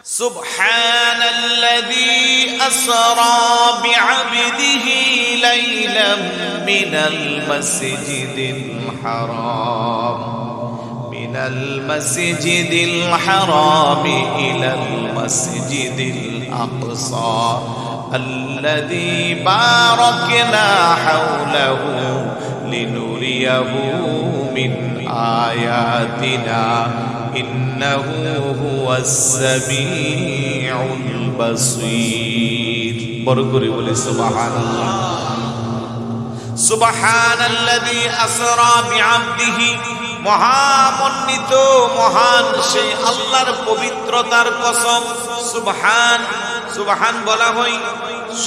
سبحان الذي أسرى بعبده ليلا من المسجد الحرام إلى المسجد الأقصى الذي باركنا حوله لنريه من آياتنا إنه هو السميع البصير بركوري ولي سبحان الله سبحان الذي أسرى بعبده মহামণ্ডিত মহান সেই আল্লাহর পবিত্রতার কসম। সুবহান সুবহান বলা হয়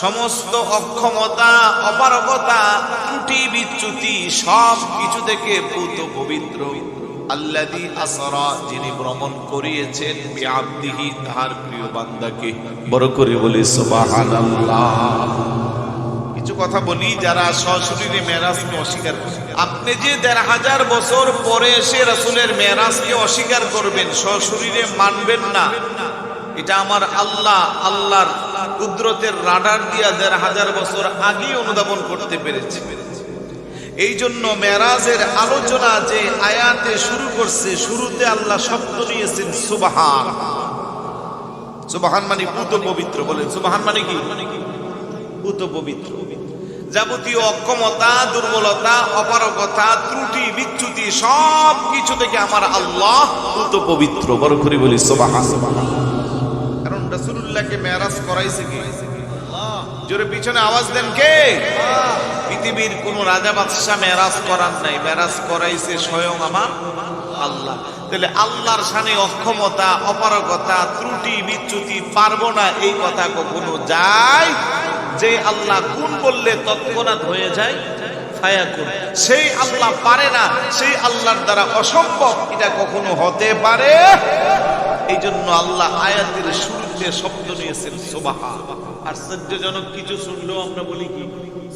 সমস্ত অক্ষমতা অপারগতা ত্রুটি বিচ্যুতি সব কিছু থেকে পুত পবিত্র। আল্লাযী আসরা যিনি ভ্রমণ করিয়েছেন বিআবদিহি তার প্রিয় বান্দাকে। বড় করে বলি সুবহানাল্লাহ। কিছু কথা বলি যারা সশরীরে মেরাজকে অস্বীকার করে। আপনি যে ১৫০০ বছর পরে এসে রাসূলের মেরাজকে অস্বীকার করবেন, সশরীরে মানবেন না, এটা আমার আল্লাহর কুদরতের রাডার দিয়া ১৫০০ বছর আগেই অনুধাবন করতে পেরেছে। এই জন্য মেরাজের আলোচনা যে আয়াতে শুরু করছে, শুরুতে আল্লাহ শব্দ নিয়েছেন সুবহান। সুবহান মানে পুত পবিত্র। বলেন সুবহান মানে কি? পুত পবিত্র। যাবতীয় অক্ষমতা দুর্বলতা অপারগতা ত্রুটি বিচ্যুতি সব কিছু থেকে আমার আল্লাহ পুত পবিত্র। বড় করে বলি সুবহান। কারণ রাসূলুল্লাহকে মেরাজ করাইছে কে? জোরে পিছনে আওয়াজ দেন কে? পৃথিবীর কোন রাজা বাদশা মেরাজ করার নাই, মেরাজ করাইছে স্বয়ং আমার আল্লাহ। তাহলে আল্লাহর শানে অক্ষমতা অপারগতা ত্রুটি বিচ্যুতি পারবো না এই কথা কখনো যায়? যে আল্লাহ কুন বললে তৎক্ষণাৎ হয়ে যায় ফায়াকুন, সেই আল্লাহ পারে না, সেই আল্লাহর দ্বারা অসম্ভব এটা কখনো হতে পারে? এই জন্য আল্লাহ আয়াতের শুরুতে শব্দ নিয়েছেন সুবহান। আশ্চর্যজনক কিছু শুনলেও আমরা বলি কি?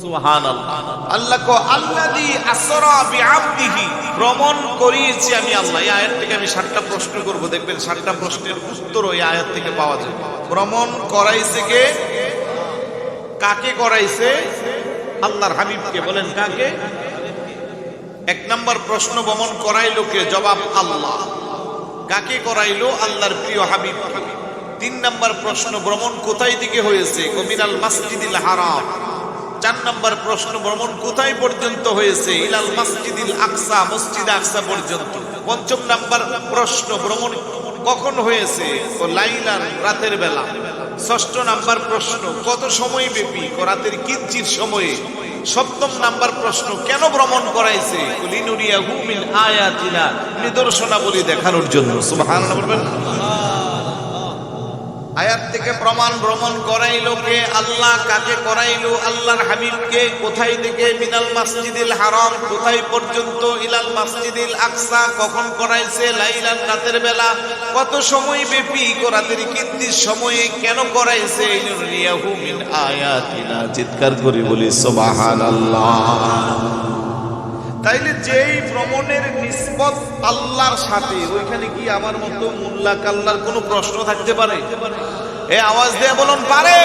সুবহানাল্লাহ। আল্লাহ কো আল্লাযী আসরা বিআবদিহি, ভ্রমণ করিয়েছি আমি আল্লাহ। এই আয়াত থেকে আমি 7টা প্রশ্ন করব, দেখবেন 7টা প্রশ্নের উত্তর এই আয়াত থেকে পাওয়া যায়। ভ্রমণ করাইছে কে? কাকে করাইছে? আল্লাহর হাবিবকে। বলেন কাকে? 1 নম্বর প্রশ্ন, ভ্রমণ করাইলো কে? জবাব আল্লাহ। কাকে করাইলো? আল্লাহর প্রিয় হাবিব। 3 নম্বর প্রশ্ন, ভ্রমণ কোথায় থেকে হয়েছে? মিনাল মাসজিদিল হারাম। 4 নম্বর প্রশ্ন, ভ্রমণ কোথায় পর্যন্ত হয়েছে? ইলাল মাসজিদিল আকসা, মসজিদ আকসা পর্যন্ত। 5 নম্বর প্রশ্ন, ভ্রমণ কখন হয়েছে? লাইলান, রাতের বেলা। 6 নম্বর প্রশ্ন, কত সময় ব্যাপী? রাতের কিঞ্চিত সময়ে। 7 নম্বর প্রশ্ন, কেন ভ্রমণ করাইছে? লিনুরিয়াহু মিন আয়াতিনা, নিদর্শনাবলী দেখানোর জন্য। সুবহানাল্লাহ বলবেন। আয়াত থেকে প্রমাণ, ভ্রমণ করাইলো কে? আল্লাহ। কাকে করাইলো? আল্লাহর হাবিবকে। কোথায় থেকে? মিনাল মাসজিদিল হারাম, কোথায় পর্যন্ত? ইলাল মাসজিদিল আকসা, কখন করাইছে? লাইলান, রাতের বেলা। কত সময় ব্যাপী? রাতের কিঞ্চিত সময়ে। কেন করাইছে? লিনুরিয়াহু মিন আয়াতিনা। চিৎকার করে বলি সুবহানাল্লাহ। তাইলে যেই ভ্রমণের নিসবত আল্লাহর সাথে, ওইখানে কি আমার মতো মোল্লা কাল্লার কোনো প্রশ্ন থাকতে পারে? এ আওয়াজ দিয়ে বলুন পারে?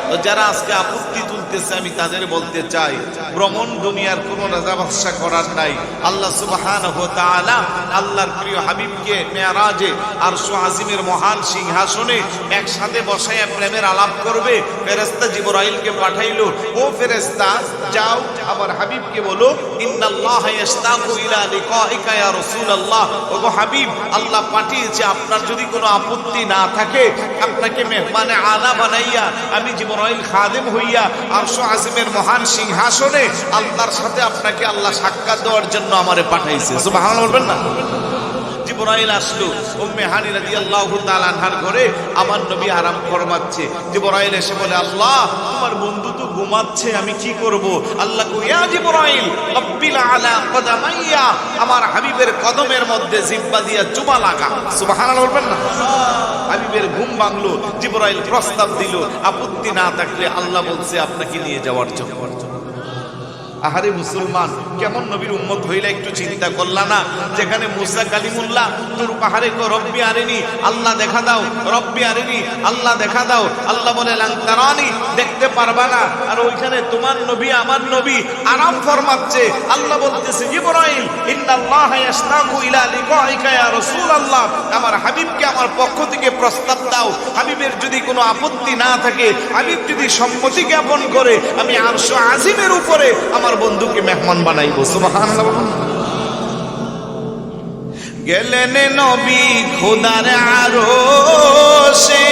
তো যারা আজকে আপত্তি তুলতেছে আমি তাদের বলতে চাই, ভ্রমণ দুনিয়ার কোন রাজা বাদশা করার নাই। আল্লাহ সুবহানাহু ওয়া তাআলা আল্লাহর প্রিয় হাবিবকে মেরাজে আরশ আজিমের মহান সিংহাসনে একসাথে বসাইয়া প্রেমের আলাপ করবে। ফেরেশতা জিবরাইলকে পাঠাইলো, ও ফেরেশতা যাও আমার হাবিবকে বলো, ইন্নাল্লাহা ইয়াশতাকু ইলা লিকাইকা ইয়া রাসূলুল্লাহ। ওগো হাবিব, আল্লাহ পাঠিয়েছে, আপনার যদি কোনো আপত্তি না থাকে আপনাকে মেহমানে আলা বানাইয়া আমি জিবরাইল খাদেম হইয়া আরশ আজিমের মহান সিংহাসনে আল্লাহর সাথে আপনাকে আল্লাহ সাক্ষাৎ দেওয়ার জন্য আমারে পাঠাইছে। সুবহানাল্লাহ বলবেন না? জিবরাইল আসলো উম্মে হানি রাদিয়াল্লাহু তাআলা আনহার ঘরে, আমার নবী আরাম ফরমাচ্ছে। জিবরাইল এসে বলে, আল্লাহ তোমার বন্ধু তো ঘুমাচ্ছে, আমি কি করব? আল্লাহ কো, ইয়া জিবরাইল আব্বিল আলা কদামাইয়া, আমার হাবিবের কদমের মধ্যে জিহ্বা দিয়া চুমা লাগা। সুবহানাল্লাহ বলবেন না? হাবিবের ঘুম ভাঙলো। জিবরাইল প্রস্তাব দিল, আপত্তি না থাকলে আল্লাহ বলছে আপনাকে নিয়ে যাওয়ার জন্য। আহারে মুসলমান, কেমন নবীর উম্মত হইলে একটু চিন্তা করলা না? যেখানে মুসা কালিমুল্লাহ তোর পাহাড়ে কো রব্বি আরিনি, আল্লাহ দেখা দাও, রব্বি আরিনি, আল্লাহ দেখা দাও। আল্লাহ বলে লাং তারানি, দেখতে পারবা না। আর ওইখানে তোমার নবী আমার নবী আরাম ফরমাচ্ছে। আল্লাহ বলতেছে জিবরাইল ইন্নাল্লাহ ইয়াশতাকু ইলা লিকাইকা ইয়া রাসূলুল্লাহ, আমার হাবিবকে আমার পক্ষ থেকে প্রস্তাব দাও। হাবিবের যদি কোনো আপত্তি না থাকে, হাবিব যদি সম্মতি জ্ঞাপন করে, আমি আরশ আজিমের উপরে আমার বন্ধুকে মেহমান বানাইবো। সুবহানাল্লাহ। গেলেন নবী খোদার আরশে,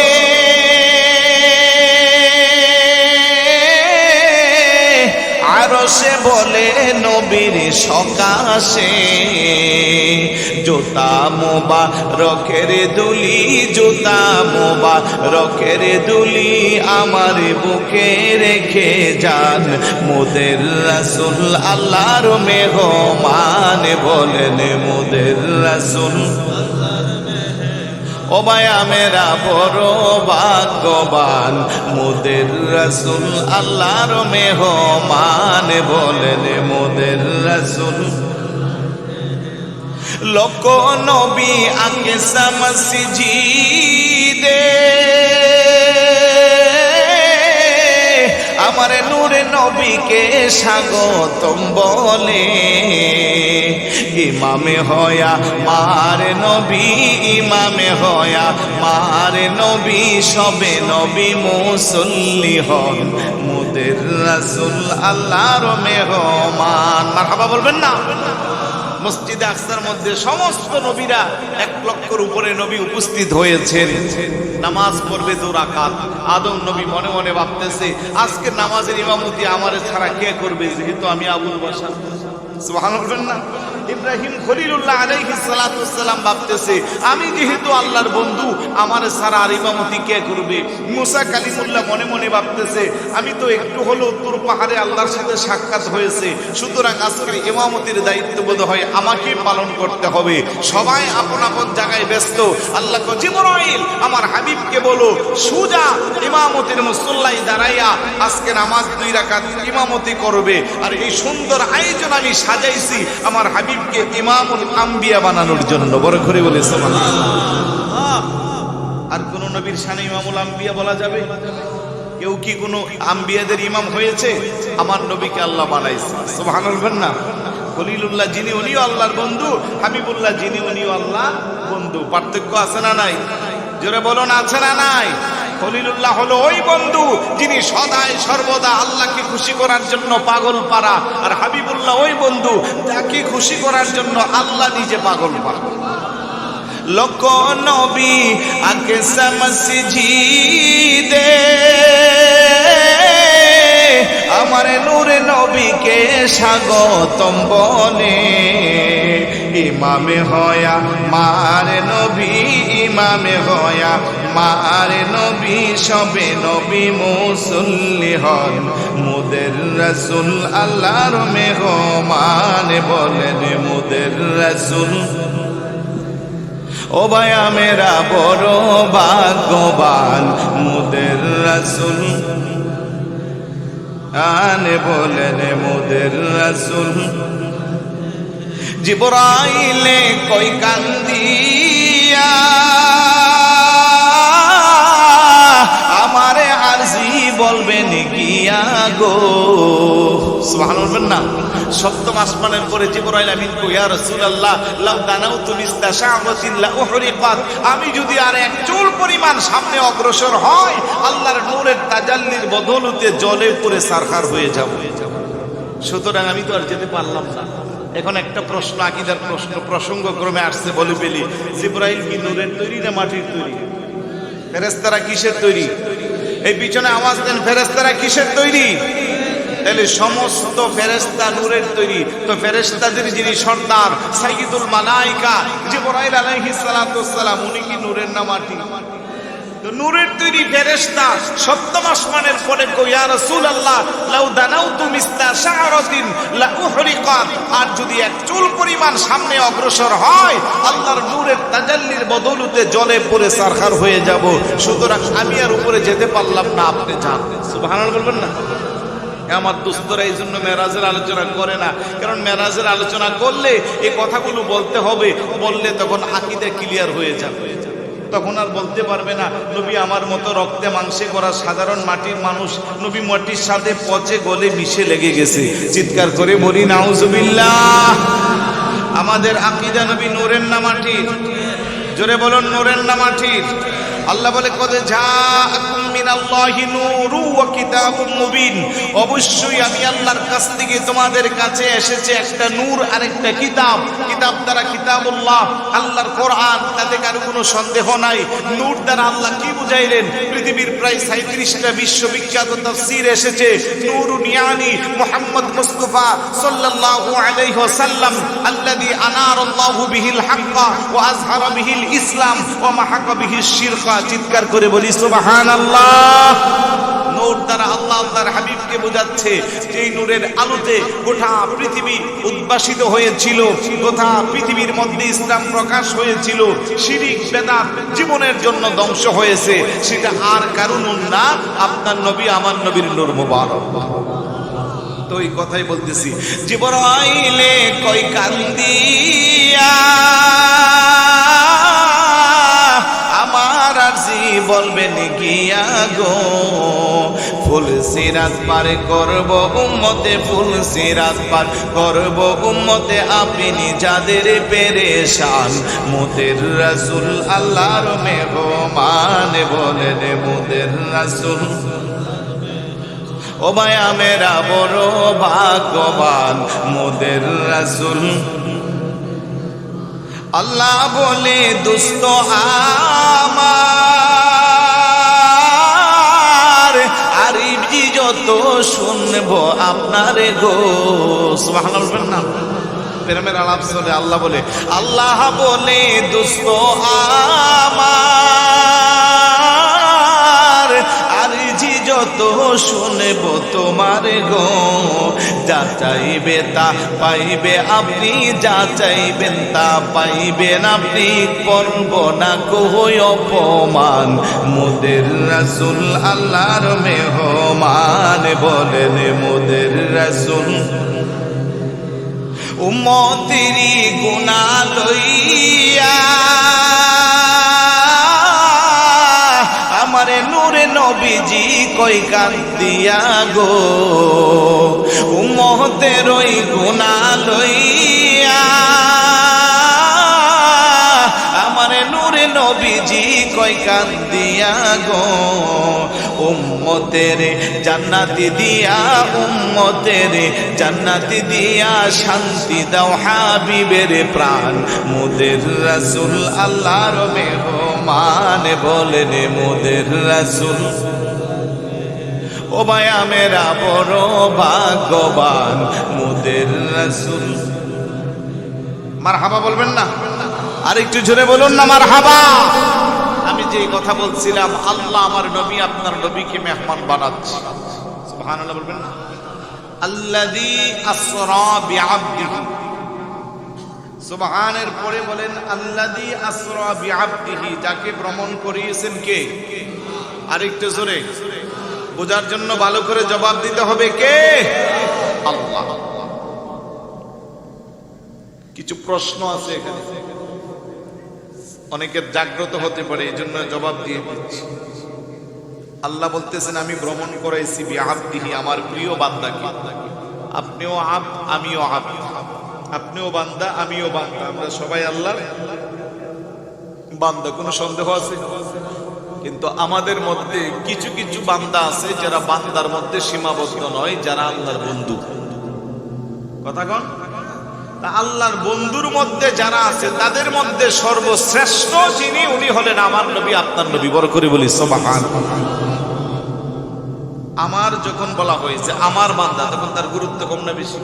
আরশে বলে নবীর সকাশে, জুতা মোবারকের দুলি, জুতা মোবারকের দুলি আমার বুকে রেখে যান মোদের রাসূল আল্লাহর মেহমান। বলেন মোদের রাসূল ও ভাইয়া মেরা বড় ভাগ্যবান, মোদের রাসূল আল্লাহর মেহমান। বলেন মোদের রাসূল লোক নবী আগে মসজিদে, আমার নূরে নবীকে স্বাগতম বলে। ইমামে হয়া মার নবী, ইমামে হয়া মার নবী, সবে নবী মুসল্লি হন মোদের রাসূল আল্লাহর মেহমান। মারহাবা বলবেন না? মসজিদে আকসার মধ্যে সমস্ত নবীরা 1 লক্ষের উপরে নবী উপস্থিত হয়েছেন। নামাজ পড়বে 2 রাকাত। আদম নবী মনে মনে ভাবতেছে আজকে নামাজের ইমামতি আমারে ছাড়া কে করবে, যেহেতু আমি আবুল বাশার। সুবহানাল্লাহ না? ইব্রাহিম খলিলুল্লাহ আলাইহিস সালাতু ওয়াসসালাম ভাবতেছে আমি যেহেতু আল্লাহর বন্ধু, আমার ছাড়া আর ইমামতি কে করবে। মুসা কালিমুল্লাহ মনে মনে ভাবতেছে আমি তো একটু হলো উত্তর পাহাড়ে আল্লাহর সাথে সাক্ষাৎ হয়েছে, সুতরাং আজকের ইমামতির দায়িত্ব বোধ হয় আমাকে পালন করতে হবে। সবাই আপন আপন জায়গায় ব্যস্ত। আল্লাহ কো জিবরাইল আমার হাবিবকে বলো সুজা ইমামতির মুসল্লায় দাঁড়াইয়া আজকে নামাজ 2 রাকাত ইমামতি করবে। আর এই সুন্দর আয়োজন আমি সাজাইছি আমার হাবিবকে ইমামুল আম্বিয়া বানানোর জন্য। বড় করে বলে সুবহানাল্লাহ। আর কোন নবীর শানে ইমামুল আম্বিয়া বলা যাবে? কেউ কি কোনো আম্বিয়াদের ইমাম হয়েছে? আমার নবীকে আল্লাহ বানাইছে। সুবহানাল্লাহ না? খলিলুল্লাহ যিনি উনিও আল্লাহর বন্ধু, হাবিবুল্লাহ যিনি উনিও আল্লাহ বন্ধু। পার্থক্য আছে না নাই? জোরে বলুন আছে না নাই? খলিলুল্লাহ হলো ওই বন্ধু যিনি সদাই সর্বদা আল্লাহকে খুশি করার জন্য পাগল পারা, আর হাবিবুল্লাহ ওই বন্ধু যাকে খুশি করার জন্য আল্লাহ নিজে পাগল পারা। লোক নবী আগে মসজিদে, আমার নূরে নবীকে স্বাগতম বলে। ইমামে হয়া মার নবী, ইমামে হয়া মার নবী, সবে নবী মুসল্লি হন মোদের রাসূল আল্লাহর মেহমান। বলেন মোদের রাসূল ও ভাইয়া মেরা বড় ভাগ্যবান, মোদের রাসূল আনে। বলেন মোদের রাসূল জিবরাইলে কই কান্দিয়া আমারে আরজি বলবেন গিয়া গো। সুবহানাল্লাহ না? সপ্তম আসমানের পরে জিবরাইল আমিন কো ইয়া রাসূলুল্লাহ লাউ দানাউতু মিসলা শাআবাতিন লা উহরিকাত, আমি যদি আর এক চুল পরিমাণ সামনে অগ্রসর হয় আল্লাহর নূরের তাজাল্লির বদৌলতে জলে পুরে সারখার হয়ে যাব। সুতরাং আমি তো আর যেতে পারলাম না। এখন একটা প্রশ্ন, আকীদার প্রশ্ন প্রসঙ্গক্রমে আসছে বলে ফেলি, জিবরাইল কি নূরের তৈরি না মাটির তৈরি? ফেরেশতারা কিসের তৈরি? এই পিছনে আওয়াজ দেন, ফেরেশতারা কিসের তৈরি? তাহলে সমস্ত ফেরেশতা নূরের তৈরি। তো ফেরেশতাদের যিনি সর্দার সাইয়্যিদুল মালায়েকা জিবরাইল আলাইহিস সালাতু ওয়াসসালাম, উনি কি নূরের না মাটি? তো নূরের তৈরি ফেরেশতা সপ্তম আসমানের পরে কো ইয়া রাসূলুল্লাহ লাউ দানাউতু মিসলা শাআরাতিন লা উহরিকাত, আর যদি এক চুল পরিমাণ সামনে অগ্রসর হয় আল্লাহর নূরের তাজাল্লির বদৌলতে জলে পড়ে সারখার হয়ে যাব। সুতরাং আমি আর উপরে যেতে পারলাম না, আপনি যান। সুবহানাল্লাহ বলবেন না? আমার দোস্তরা এই জন্য মেরাজের আলোচনা করে না, কারণ মেরাজের আলোচনা করলে এই কথাগুলো বলতে হবে, বললে তখন আকীদা ক্লিয়ার হয়ে যাবে, তখন আর বলতে পারবে না নবী আমার মতো রক্তে মাংসে করা সাধারণ মাটির মানুষ, নবী মাটির সাথে পচে গলে মিশে লেগে গেছে। চিৎকার করে বলি নাউজুবিল্লাহ। আমাদের আকীদা নবী নূরের না মাটির? জোরে বলুন নূরের না মাটির? আল্লাহ বলে কদ জাআকুম মিনাল্লাহি নূরু ওয়া কিতাবুম মুবিন, অবশ্যই আমি আল্লাহর কাছ থেকে তোমাদের কাছে এসেছে একটা নূর আর একটা কিতাব। কিতাব দ্বারা কিতাবুল্লাহ, আল্লাহর কোরআন, তাতে কারো কোনো সন্দেহ নাই। নূর দ্বারা আল্লাহ কি বুঝাইলেন? পৃথিবীর প্রায় 37টা বিশ্ববিখ্যাত তাফসীর এসেছে। নূরুন ইয়ানি মুহাম্মদ মুস্তাফা সাল্লাল্লাহু আলাইহি ওয়াসাল্লাম আল্লাযী আনারাল্লাহু বিহিল হাক্কা ওয়া আযহারা বিহিল ইসলাম ওয়া মাহাকা বিহিশ শিরকা। চিৎকার করে বলি সুবহানাল্লাহ। নূর দ্বারা আল্লাহ আল্লাহর হাবিবকে বোঝাচ্ছে যে এই নূরের আলোতে গোটা পৃথিবী উদ্ভাসিত হয়েছিল, গোটা পৃথিবীর মধ্যে ইসলাম প্রকাশ হয়েছিল, শিরক বেদাত জীবনের জন্য ধ্বংস হয়েছে। সেটা আর কারো নূর না, আপনার নবী আমার নবীর নূর মুবারক। তো এই কথাই বলতেছি, জিবরাইলে কই কান্দিয়া আমার আরজি বলবেন গিয়া গো, ফুল সিরাত পার করব উম্মতে, ফুল সিরাত পার করব উম্মতে, আপনি যাদের পেরেশান মুদের রাসূল আল্লাহর মেহমান, বলেন মুদের রাসূল। ও মায়া মেরা বড় ভাগ্যবান মুদের রাসূল। আল্লাহ বলে দোস্ত আমার, আরিফজি যত শুনবো আপনার গো। সুবহানাল্লাহ বলবেন না? প্রেমের আলাপ চলে। আল্লাহ বলে, আল্লাহ বলে দোস্ত আমার, আরিফজি যত শুনব তোমার গো, যা চাইবে তা পাইবে আপনি, যা চাইবেন তা পাইবেন আপনি, করব না কই অপমান মুদের রাসূল আল্লাহর মেহমান, বলেন মুদের রাসূল। উম্মতেরই গুনাহ লইয়া আমারে নূরে নবীজি কই কান্দিয়া গো, উম্মতের ওই গুনাহ লইয়া আমারে নূরে নবীজি কই কান্দিয়া গো, উম্মতের জান্নাতি দিয়া, উম্মতের জান্নাতি দিয়া, শান্তি দাও হাবিবের প্রাণ মুদের রাসূল আল্লাহর মেহমান, বলেন মুদের রাসূল। ও মায়া মেরা বড় ভাগ্যবান মুদের রাসূল। মারহাবা বলবেন না? আর একটু জোরে বলুন না মারহাবা। আমি যে কথা বলছিলাম, আল্লাহ আমার নবী আপনার নবীকে মেহমান বানাচ্ছে। সুবহানাল্লাহ বলবেন না? আল্লাযী আসরা বিআবদিহি, সুবহানের পরে বলেন আল্লাযী আসরা বিআবদিহি, যাকে ভ্রমণ করিয়েছেন কে? আরেকটু জোরে বোঝার জন্য ভালো করে জবাব দিতে হবে, কে? আল্লাহ। কিছু প্রশ্ন আছে এখানে, অনেকের জাগ্রত হতে পারে, এই জন্য জবাব দিয়ে দিচ্ছি। আল্লাহ বলতেছেন আমি ভ্রমণ করাইছি বিআবদিহি, আমার প্রিয় বান্দাকে। আপনিও আব্দ, আমিও আব্দ, আপনিও বান্দা, আমিও বান্দা, আমরা সবাই আল্লাহর বান্দা। কোনো সন্দেহ আছে? কিন্তু আমাদের মধ্যে কিছু কিছু বান্দা আছে যারা বান্দার মধ্যে সীমাবদ্ধ নয়, যারা আল্লাহর বন্ধু। কথা কন? তা আল্লাহর বন্ধুর মধ্যে যারা আছে তাদের মধ্যে সর্বশ্রেষ্ঠ যিনি, উনি হলেন আমার নবী আপনার নবী। বড় করে বলি সুবহানাল্লাহ। আমার যখন বলা হয়েছে আমার বান্দা, তখন তার গুরুত্ব কম না বেশি?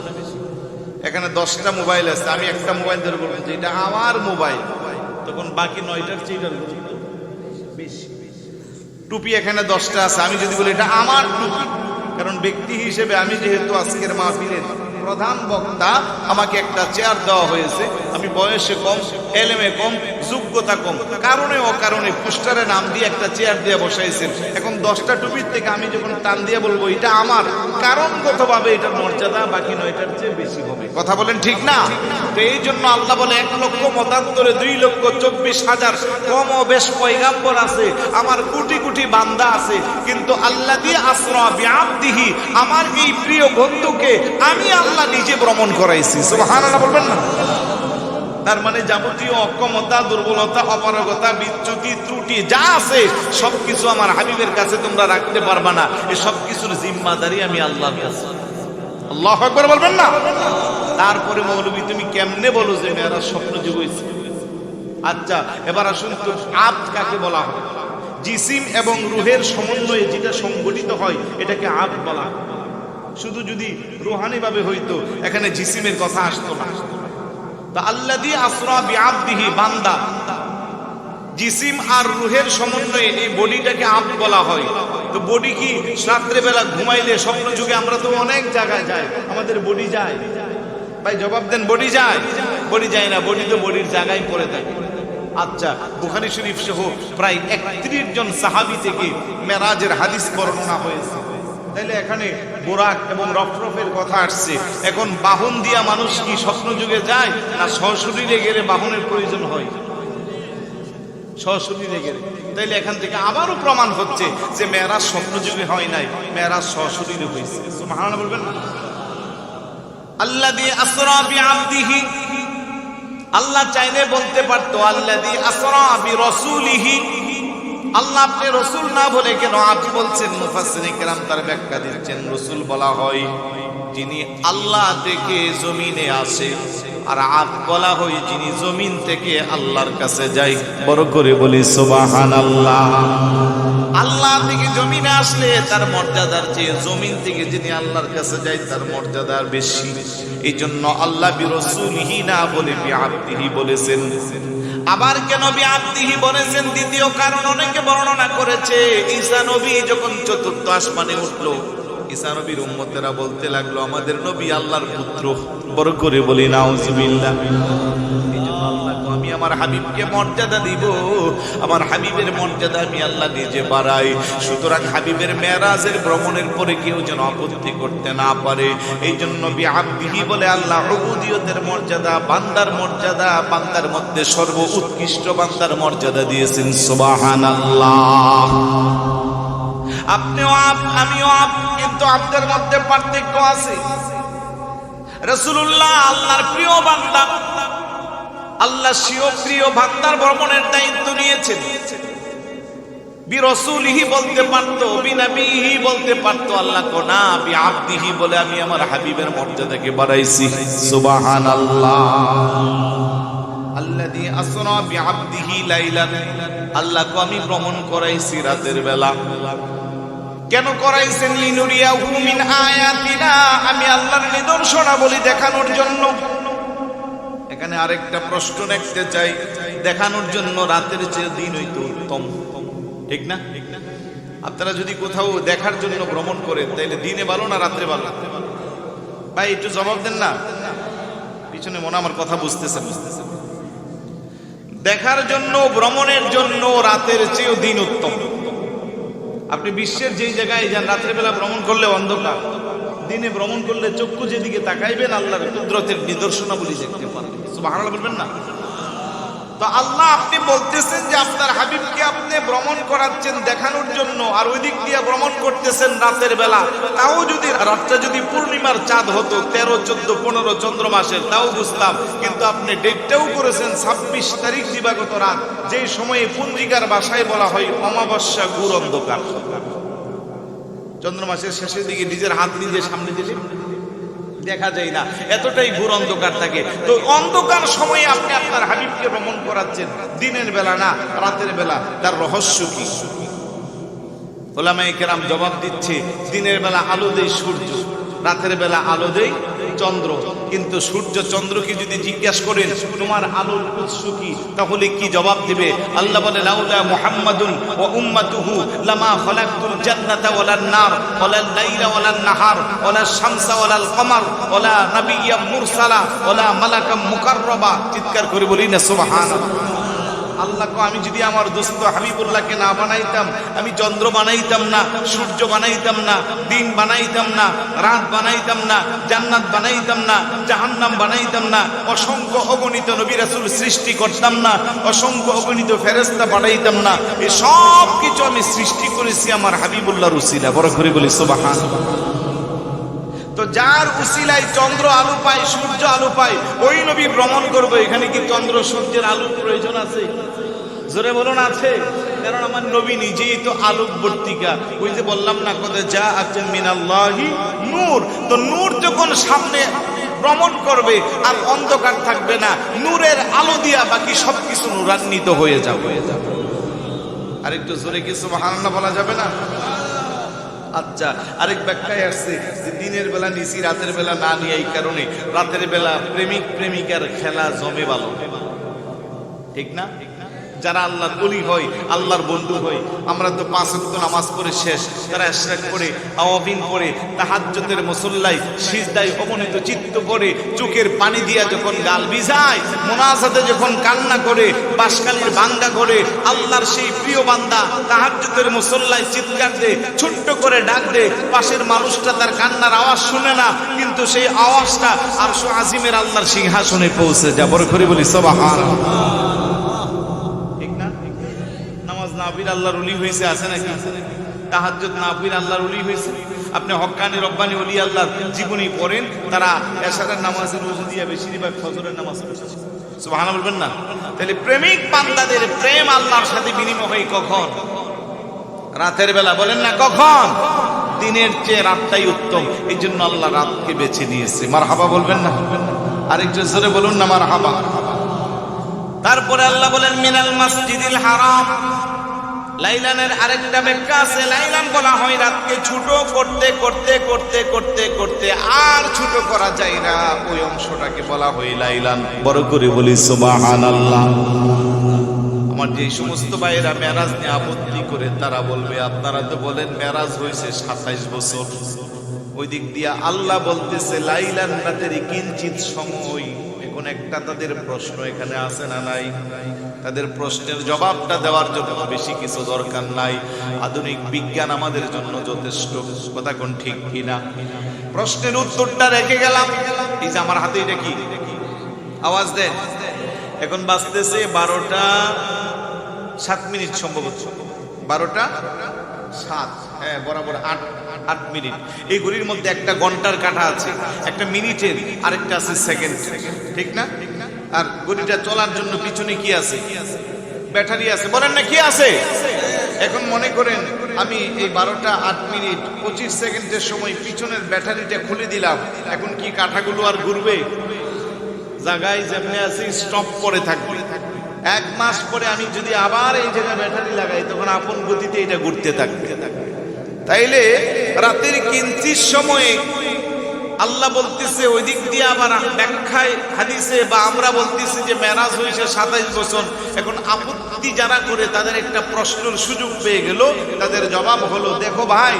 এখানে 10টা মোবাইল আছে, আমি একটা মোবাইল ধরে বলবো যে এটা আমার মোবাইল, তখন বাকি 9টার চেয়ে বেশি। টুপি এখানে 10টা আছে, আমি যদি বলি এটা আমার টুপি, কারণ ব্যক্তি হিসেবে আমি যেহেতু আজকের মাহফিলের প্রধান বক্তা, আমাকে একটা চেয়ার দেওয়া হয়েছে। আমি বয়সে কম, এলেমে কম, যোগ্যতা কম, কারণে অকারণে পোস্টারে নাম দিয়ে একটা চেয়ার দিয়ে বসাইছেন। এখন 10টা টুপির থেকে আমি যখন টান দিয়ে বলবো এটা আমার, কারণগতভাবে এটার মর্যাদা বাকি 9টার চেয়ে বেশি হবে। কথা বলেন ঠিক না? তো এই জন্য আল্লাহ বলে 1 লক্ষ মতান্তরে 2,24,000 কম ও বেশ পয়গাম্বর আছে, আমার কোটি কোটি বান্দা আছে, কিন্তু আল্লাযী আসরা বিআবদিহি, আমার এই প্রিয় বন্ধুকে আমি আল্লাহ নিজে ভ্রমণ করাইছি। সুবহানাল্লাহ বলবেন না? তার মানে যাবতীয় অক্ষমতা, দুর্বলতা, অপারগতা, বিচ্যুতি, ত্রুটি যা আছে সবকিছু আমার হাবিবের কাছে তোমরা রাখতে পারবা না। এই সবকিছুর জিম্মাদারি আমি আল্লাহর কাছে। আল্লাহু আকবার বলবেন না? তারপরে মৌলবী তুমি কেমনে বলো যে মেয়েরাজ স্বপ্ন যুগ হয়েছে? আচ্ছা, এবার আসুন তো আবদ কাকে বলা হয়? জিসিম এবং রূহের সমন্বয়ে যেটা সংগঠিত হয় এটাকে আবদ বলা হয়। শুধু যদি রূহানি ভাবে হইতো এখানে জিসিমের কথা আসতো না। তো আল্লাযী আসরা বিআবদিহি, বান্দা জিসিম আর রূহের সমন্বয়ে এই বডিটাকে আবদ বলা হয়। তো বডি কি রাত্রে বেলা ঘুমাইলে স্বপ্ন যুগে আমরা তো অনেক জায়গায় যাই, আমাদের বডি যায়? ভাই জবাব দেন, বডি যায়? বডি যায় না, বডি তো বডির জায়গায় পড়ে থাকে। আচ্ছা, বুখারী শরীফ সহ প্রায় 31 জন সাহাবী থেকে মেরাজের হাদিস বর্ণনা হয়েছে। তাইলে এখানে বোরাক এবং রফরফের কথা আসছে। এখন বাহন দিয়া মানুষ কি স্বপ্ন যুগে যায় না সশরীরে গেলে বাহনের প্রয়োজন হয়? সশরীরে গেলে। তাইলে এখান থেকে আবারও প্রমাণ হচ্ছে যে মেরাজ স্বপ্ন যুগে হয় নাই, মেরাজ সশরীরে হয়েছে। সুবহানাল্লাহ বলবেন না? আল্লাযী আসরা বিআবদিহি, আল্লাহ চাইলে বলতে পারতো আল্লাযী আসরা বিরাসূলিহি। আল্লাহ আপনি রাসূল না বলে কেন আবদ বলছেন? মুফাসসিরিন কেরাম তার ব্যাখ্যা দিচ্ছেন, রাসূল বলা হয় যিনি আল্লাহ থেকে জমিনে আসে, আর আবদ বলা হয় যিনি জমিন থেকে আল্লাহর কাছে যায়। বড় করে বলি সুবহানাল্লাহ। আল্লাহ থেকে জমিনে আসলে তার মর্যাদার চেয়ে জমিন থেকে যিনি আল্লাহর কাছে যায় তার মর্যাদা বেশি। এই জন্য আল্লাহ বিরাসূলিহি না বলে বিআবদিহি বলেছেন। আবার কেন বিআবদিহি বলেছেন? দ্বিতীয় কারণ অনেকে বর্ণনা করেছে, ঈসা নবী যখন 4র্থ আসমানে উঠলো, ঈসা নবীর উম্মতেরা বলতে লাগলো আমাদের নবী আল্লাহর পুত্র। বড় করে বলি নাউজুবিল্লাহ। এই জন্য আল্লাহ আমি আমার হাবিবকে মর্যাদা দিব, আমার হাবিবের মর্যাদা আমি আল্লাহ নিজে বাড়াই। সুতরাং হাবিবের মেরাজের ভ্রমণের পরে কেউ যেন আপত্তি করতে না পারে, এই জন্য বিআবদিহি বলে আল্লাহ উবুদিয়তের মর্যাদা, বান্দার মর্যাদা, বান্দার মধ্যে সর্ব উৎকৃষ্ট বান্দার মর্যাদা দিয়েছেন। সুবহানাল্লাহ। আপনিও আবদ, আমিও আবদ, কিন্তু আবদের মধ্যে পার্থক্য আছে। রাসূলুল্লাহ আল্লাহর প্রিয় বান্দা, আল্লাহ স্বীয় প্রিয় বান্দার ভ্রমণের দায়িত্ব নিয়েছেন। বিরাসূলিহি বলতে পারতো, বিনবিহি বলতে পারতো, আল্লাহ কোনা বিআবদিহি বলে আমি আমার হাবিবের মর্যাদাকে বাড়াইছি। সুবহানাল্লাহ। আল্লাযী আসরা বিআবদিহি লাইলান, আল্লাহকে আমি ভ্রমণ করাইছি রাতের বেলা। কেন করাইছেন? লিনুরিয়াহু মিন আয়াতিনা, আমি আল্লাহর নিদর্শনাবলী দেখানোর জন্য। এখানে আরেকটা প্রশ্ন রাখতে চাই, দেখানোর জন্য রাতের চেয়ে দিন হইতো উত্তম, ঠিক না? আপনারা যদি কোথাও দেখার জন্য ভ্রমণ করেন তাইলে দিনে ভালো না রাত্রে ভালো? ভাই একটু জবাব দেন না, পিছনে মনে আমার কথা বুঝতেছেন। দেখার জন্য, ভ্রমণের জন্য রাতের চেয়ে দিন উত্তম। আপনি বিশ্বের যেই জায়গায় যান রাত্রে বেলা ভ্রমণ করলে অন্ধকার, দিনে ভ্রমণ করলে চক্ষু যেদিকে তাকাইবেন আল্লাহর কুদরতের নিদর্শনাবলী দেখতে পারবেন। সুবহানাল্লাহ বলবেন না? তো আল্লাহ আপনি বলতেছেন যে আপনার হাবিবকে আপনি ভ্রমণ করাচ্ছেন দেখানোর জন্য, আর ওই দিক দিয়ে ভ্রমণ করতেছেন রাতের বেলা। তাও যদি রাতটা যদি পূর্ণিমার চাঁদ হতো, 13, 14, 15 চন্দ্র মাসের, তাও বুঝতাম। কিন্তু আপনি ডেটটাও করেছেন 26 তারিখ দিবাগত রাত, যেই সময়ে পঞ্জিকার ভাষায় বলা হয় অমাবস্যা, ঘোর অন্ধকার। চন্দ্র মাসের শেষের দিকে নিজের হাত নিজে সামনে দিলে দেখা যায় না, এতটাই ঘোর অন্ধকার থাকে। তো অন্ধকার সময়ে আপনি আপনার হাবিবকে ভ্রমণ করাচ্ছেন, দিনের বেলা না রাতের বেলা, তার রহস্য কি? উলামায়ে কেরাম জবাব দিচ্ছে, দিনের বেলা আলো দেয় সূর্য, রাতের বেলা আলো দেয় চন্দ্র। কিন্তু সূর্য চন্দ্রকে যদি জিজ্ঞাসা করেন তোমার আলোর উৎস কি, তাহলে কি জবাব দিবে? আল্লাহ বলে লাউলা মুহাম্মাদুন ওয়া উম্মাতুহু লামা খালাকতুল জান্নাতা ওয়ালান নার ওয়ালাল লাইলা ওয়ালান নাহার ওয়ালাশ শামসা ওয়ালাল কমার ওয়ালা নাবিয়্যা মুরসালা ওয়ালা মালাকাম মুকাররাবা। চিৎকার করে বলি না সুবহানাল্লাহ। আল্লাহকে আমি যদি আমার দোস্ত হাবিবুল্লাহকে না বানাইতাম, আমি চন্দ্র বানাইতাম না, সূর্য বানাইতাম না, দিন বানাইতাম না, রাত বানাইতাম না, জান্নাত বানাইতাম না, জাহান্নাম বানাইতাম না, অসংখ্য অগণিত নবী রাসূল সৃষ্টি করতাম না, অসংখ্য অগণিত ফেরেশতা বানাইতাম না। এই সব কিছু আমি সৃষ্টি করেছি আমার হাবিবুল্লাহর উসিলা। বড় করে বলি সুবহানাল্লাহ। তো যার উসিলায় চন্দ্র আলো পায়, সূর্য আলো পায়, ওই নবী ভ্রমণ করবে। এখানে কি চন্দ্র সূর্যের আলোর প্রয়োজন আছে? জোরে বলুন আছে। কারণ আমার নবী নিজেই তো আলোকবর্তিকা। ওই যে বললাম না কত যা আছেন মিনাল্লাহি নূর। তো নূর যখন সামনে ভ্রমণ করবে আর অন্ধকার থাকবে না, নূরের আলো দিয়া বাকি সবকিছু নূরান্বিত হয়ে যাবে। আর একটু জোরে কি সুবহানাল্লাহ বলা যাবে না? আচ্ছা, আরেক ব্যাখ্যায় আসছে যে দিনের বেলা নিছি, রাতের বেলা না নিয়ে, এই কারণে রাতের বেলা প্রেমিক প্রেমিকার খেলা জমে ভালো, ঠিক না? যারা আল্লাহর ওলি হয়, আল্লাহর বন্ধু হয়, আমরা তো 5 ওয়াক্ত নামাজ পড়ে শেষ, তারা ইশরাক করে, আওয়াবিন করে, তাহাজ্জুদের মুসল্লায় সিজদায় অবনীত চিত্ত করে, চোখের পানি দিয়া যখন গাল ভিজায়, মুনাজাতে যখন কান্না করে, বাঁশখালীর ভাঙ্গা করে, আল্লাহর সেই প্রিয় বান্দা তাহাজ্জুদের মুসল্লায় চিৎকার দে, ছোট্ট করে ডাক দে, পাশের মানুষটা তার কান্নার আওয়াজ শুনে না, কিন্তু সেই আওয়াজটা আরশ আজিমের আল্লাহর সিংহাসনে পৌঁছে যায়। বড় করে বলি সুবহানাল্লাহ। নাফিল আল্লাহর ওলি হয়েছে, আছে নাকি? তাহাজ্জুদ নাফিল আল্লাহর ওলি হয়েছে। আপনি হক্কানি রব্বানি ওলি আল্লাহর জীবনী পড়েন, তারা এশারের নামাজের ওযু দিয়ে বেশিরভাগ ফজরের নামাজ পড়ছে। সুবহানাল্লাহ বলবেন না? তাহলে প্রেমিক বান্দাদের প্রেম আল্লাহর সাথে বিনিময় হয় কখন? রাতের বেলা। বলেন না কখন? দিনের চেয়ে রাতটাই উত্তম, এই জন্য আল্লাহ রাতকে বেছে নিয়েছে। মারহাবা বলবেন না? আরেকটু জোরে বলুন না মারহাবা। তারপরে আল্লাহ বলেন মিনাল মসজিদিল হারাম। লাইলানের আরেকটা ব্যাখ্যা আছে, লাইলান বলা হয় রাতকে ছোট করতে করতে করতে করতে করতে আর ছোট করা যায় না, ওই অংশটাকে বলা হয় লাইলান। বড় করে বলি সুবহানাল্লাহ। আমার যে সমস্ত ভাইয়েরা মেরাজ নিয়ে আপত্তি করে, তারা বলবে আপনারা তো বলেন মেরাজ হয়েছে 27 বছর, ওই দিক দিয়ে আল্লাহ বলতেছে লাইলান রাতের কিঞ্চিত সময়। এখন একটা তাদের প্রশ্ন এখানে আছে না নাই? তাদের প্রশ্নের জবাবটা দেওয়ার জন্য বেশি কিছু দরকার নাই, আধুনিক বিজ্ঞান আমাদের জন্য যথেষ্ট। কথা কোন ঠিক কিনা? প্রশ্নের উত্তরটা রেখে গেলাম। এই যে আমার হাতে এটা কি? আওয়াজ দেন। এখন বাজতেছে 12টা 7 মিনিট, সম্ভবত 12টা 7, হ্যাঁ বরাবর 8 মিনিট। এই ঘড়ির মধ্যে একটা ঘন্টার কাঁটা আছে, একটা মিনিটের, আরেকটা আছে সেকেন্ড, ঠিক না? আর ঘড়িটা চলার জন্য পিছনে কি আছে? ব্যাটারি আছে। বলেন না কি আছে? এখন মনে করেন আমি এই 12টা 8 মিনিট 25 সেকেন্ডের সময় পিছনের ব্যাটারিটা খুলে দিলাম, এখন কি কাঁটাগুলো আর ঘুরবে? জায়গায় যেমনি আছে স্টপ করে থাকবে। 1 মাস পরে আমি যদি আবার এই জায়গায় ব্যাটারি লাগাই, তখন আপন গতিতে এটা ঘুরতে থাকবে। তাইলে রাতের কিঞ্চিত সময়ে আল্লাহ বলতেছে, ওই দিক দিয়ে আবার ব্যাখ্যায় হাদিসে বা আমরা বলতেছি যে মেরাজ হয়েছে 27 বছর। এখন আপত্তি যারা করে তাদের একটা প্রশ্নের সুযোগ পেয়ে গেল। তাদের জবাব হলো, দেখো ভাই,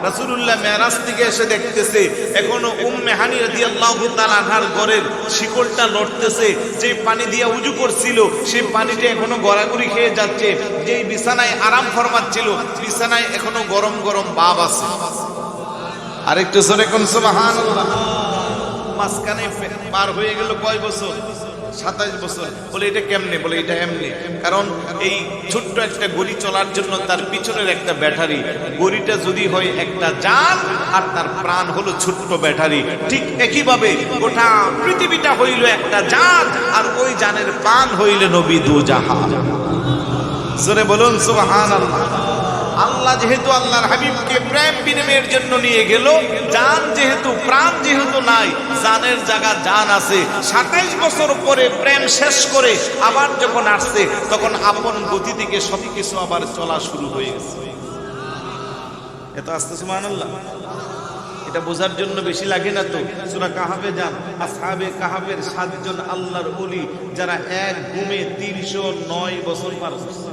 রাসূলুল্লাহ মেরাজ থেকে এসে দেখতেছে এখনো উম্মে হানি রাদিয়াল্লাহু তাআলা আনহার ঘরের শিকলটা লড়তেছে। যে পানি দিয়ে উযু করছিল সেই পানিটা এখনো গড়াগড়ি খেয়ে যাচ্ছে। যেই বিছানায় আরাম ফরমাচ্ছিল বিছানায় এখনো গরম গরম ভাব আছে। আরেকটু জোরে কোন সুবহানাল্লাহ। মাঝখানে পার হয়ে গেল কয় বছর? 27 বছর। বলে এটা কেমনে? বলে এটা এমনি। কারণ এই ছোট্ট একটা গড়ি চলার জন্য তার পিছনের একটা ব্যাটারি, গড়িটা যদি হয় একটা যান আর তার প্রাণ হলো ছোট্ট ব্যাটারি, ঠিক একইভাবে গোটা পৃথিবীটা হইল একটা যান আর ওই যানের প্রাণ হইল নবী দু জাহান। জোরে বলুন সুবহানাল্লাহ। আল্লাহ যেহেতু আল্লাহর হাবিবকে প্রেম বিনিময়ের জন্য নিয়ে গেল, জান যেহেতু, প্রাণ যেহেতু নাই, জানের জায়গা জান আছে। 27 বছর পরে প্রেম শেষ করে আবার যখন আসছে, তখন আপন গতি থেকে সবকিছু আবার চলা শুরু হয়ে গেছে। এত আস্তে সুবহানাল্লাহ। এটা বোঝার জন্য বেশি লাগে না তো? সূরা কাহাফে যান, আসহাবে কাহাফের 7 জন আল্লাহর ওলি যারা এক ঘুমে 309 বছর পার করছে,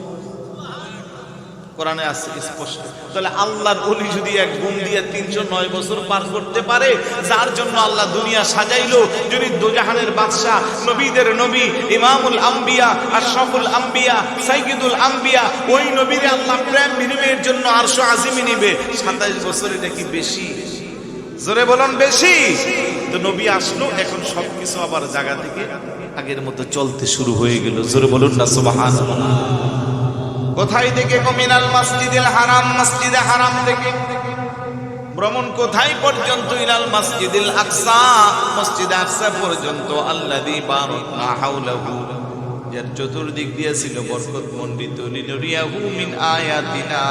কোরআনে আছে স্পষ্ট। তাহলে আল্লাহর ওলি যদি এক ঘুম দিয়ে 309 বছর পার করতে পারে, যার জন্য আল্লাহ দুনিয়া সাজাইলো, যদি দোজাহানের বাদশা, নবীদের নবী, ইমামুল আম্বিয়া, আশরাফুল আম্বিয়া, সাইয়্যিদুল আম্বিয়া, ওই নবীরে আল্লাহ প্রেম বিনিময়ের জন্য আরশ আজিমে নিবে, 27 বছর, এটা কি বেশি? জোরে বলুন বেশি? তো নবী আসলো, এখন সবকিছু আবার জায়গা থেকে আগের মতো চলতে শুরু হয়ে গেল। জোরে বলুন না সুবহানাল্লাহ। কোথায় থেকে? মিনাল মসজিদুল হারাম, মসজিদে হারাম থেকে ভ্রমণ কোথায় পর্যন্ত? ইলাল মসজিদুল আকসা, মসজিদে আকসা পর্যন্ত। আল্লাযী বারাকনা হাওলাহু, যার চতুর্দিক দিয়ে ছিল বরকত মণ্ডিত। লিনুরিয়াহু মিন আয়াতিনা,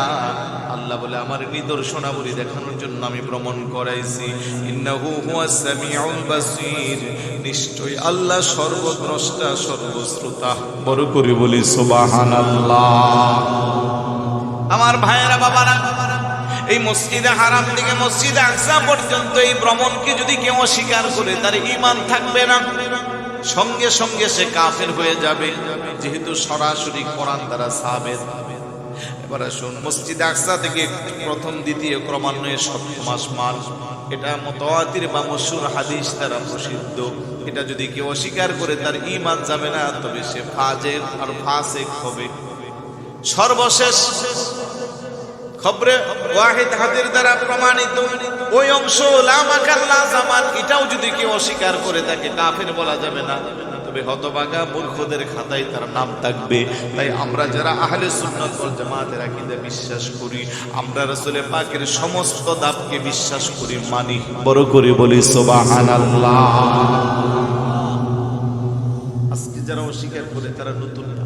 আল্লাহ বলে আমার নিদর্শনাবলী দেখানোর জন্য আমি ভ্রমণ করাইছি। ইন্নাহু হুয়াস সামিউল বাসীর, নিশ্চয়ই আল্লাহ সর্বদ্রষ্টা সর্বশ্রোতা। বড় করে বলি সুবহানাল্লাহ। আমার ভাইয়েরা, বাবারা, এই মসজিদে হারাম থেকে মসজিদে আকসা পর্যন্ত এই ভ্রমণকে যদি কেউ অস্বীকার করে, তার ঈমান থাকবে না, সঙ্গে সঙ্গে সে কাফের হয়ে যাবে, যেহেতু সরাসরি কোরআন দ্বারা সাবেত। এবার আসুন, মসজিদে আকসা থেকে প্রথম, দ্বিতীয়, ক্রমান্বয়ে সপ্তম আসমান, এটা মুতাওয়াতির বা মশহুর হাদিস দ্বারা প্রসিদ্ধ। এটা যদি কেউ অস্বীকার করে, তার ঈমান যাবে না, তবে সে ফাজের আর ফাসিক হবে। সর্বশেষ খবরে ওয়াহিদ হাদির দ্বারা প্রমাণিত ওই অংশ লা মাকান লা জামান, এটাও যদি কেউ অস্বীকার করে, তাকে কাফের বলা যাবে না, তবে হতভাগা মূর্খদের খাতায় তার নাম থাকবে। তাই আমরা যারা আহলে সুন্নাত ওয়াল জামাতের আকীদা বিশ্বাস করি, আমরা রাসূল পাকের সমস্ত দাবকে বিশ্বাস করি, মানি। বড় করে বলি সুবহানাল্লাহ। আজকে যারা অস্বীকার করে, তারা নতুন না।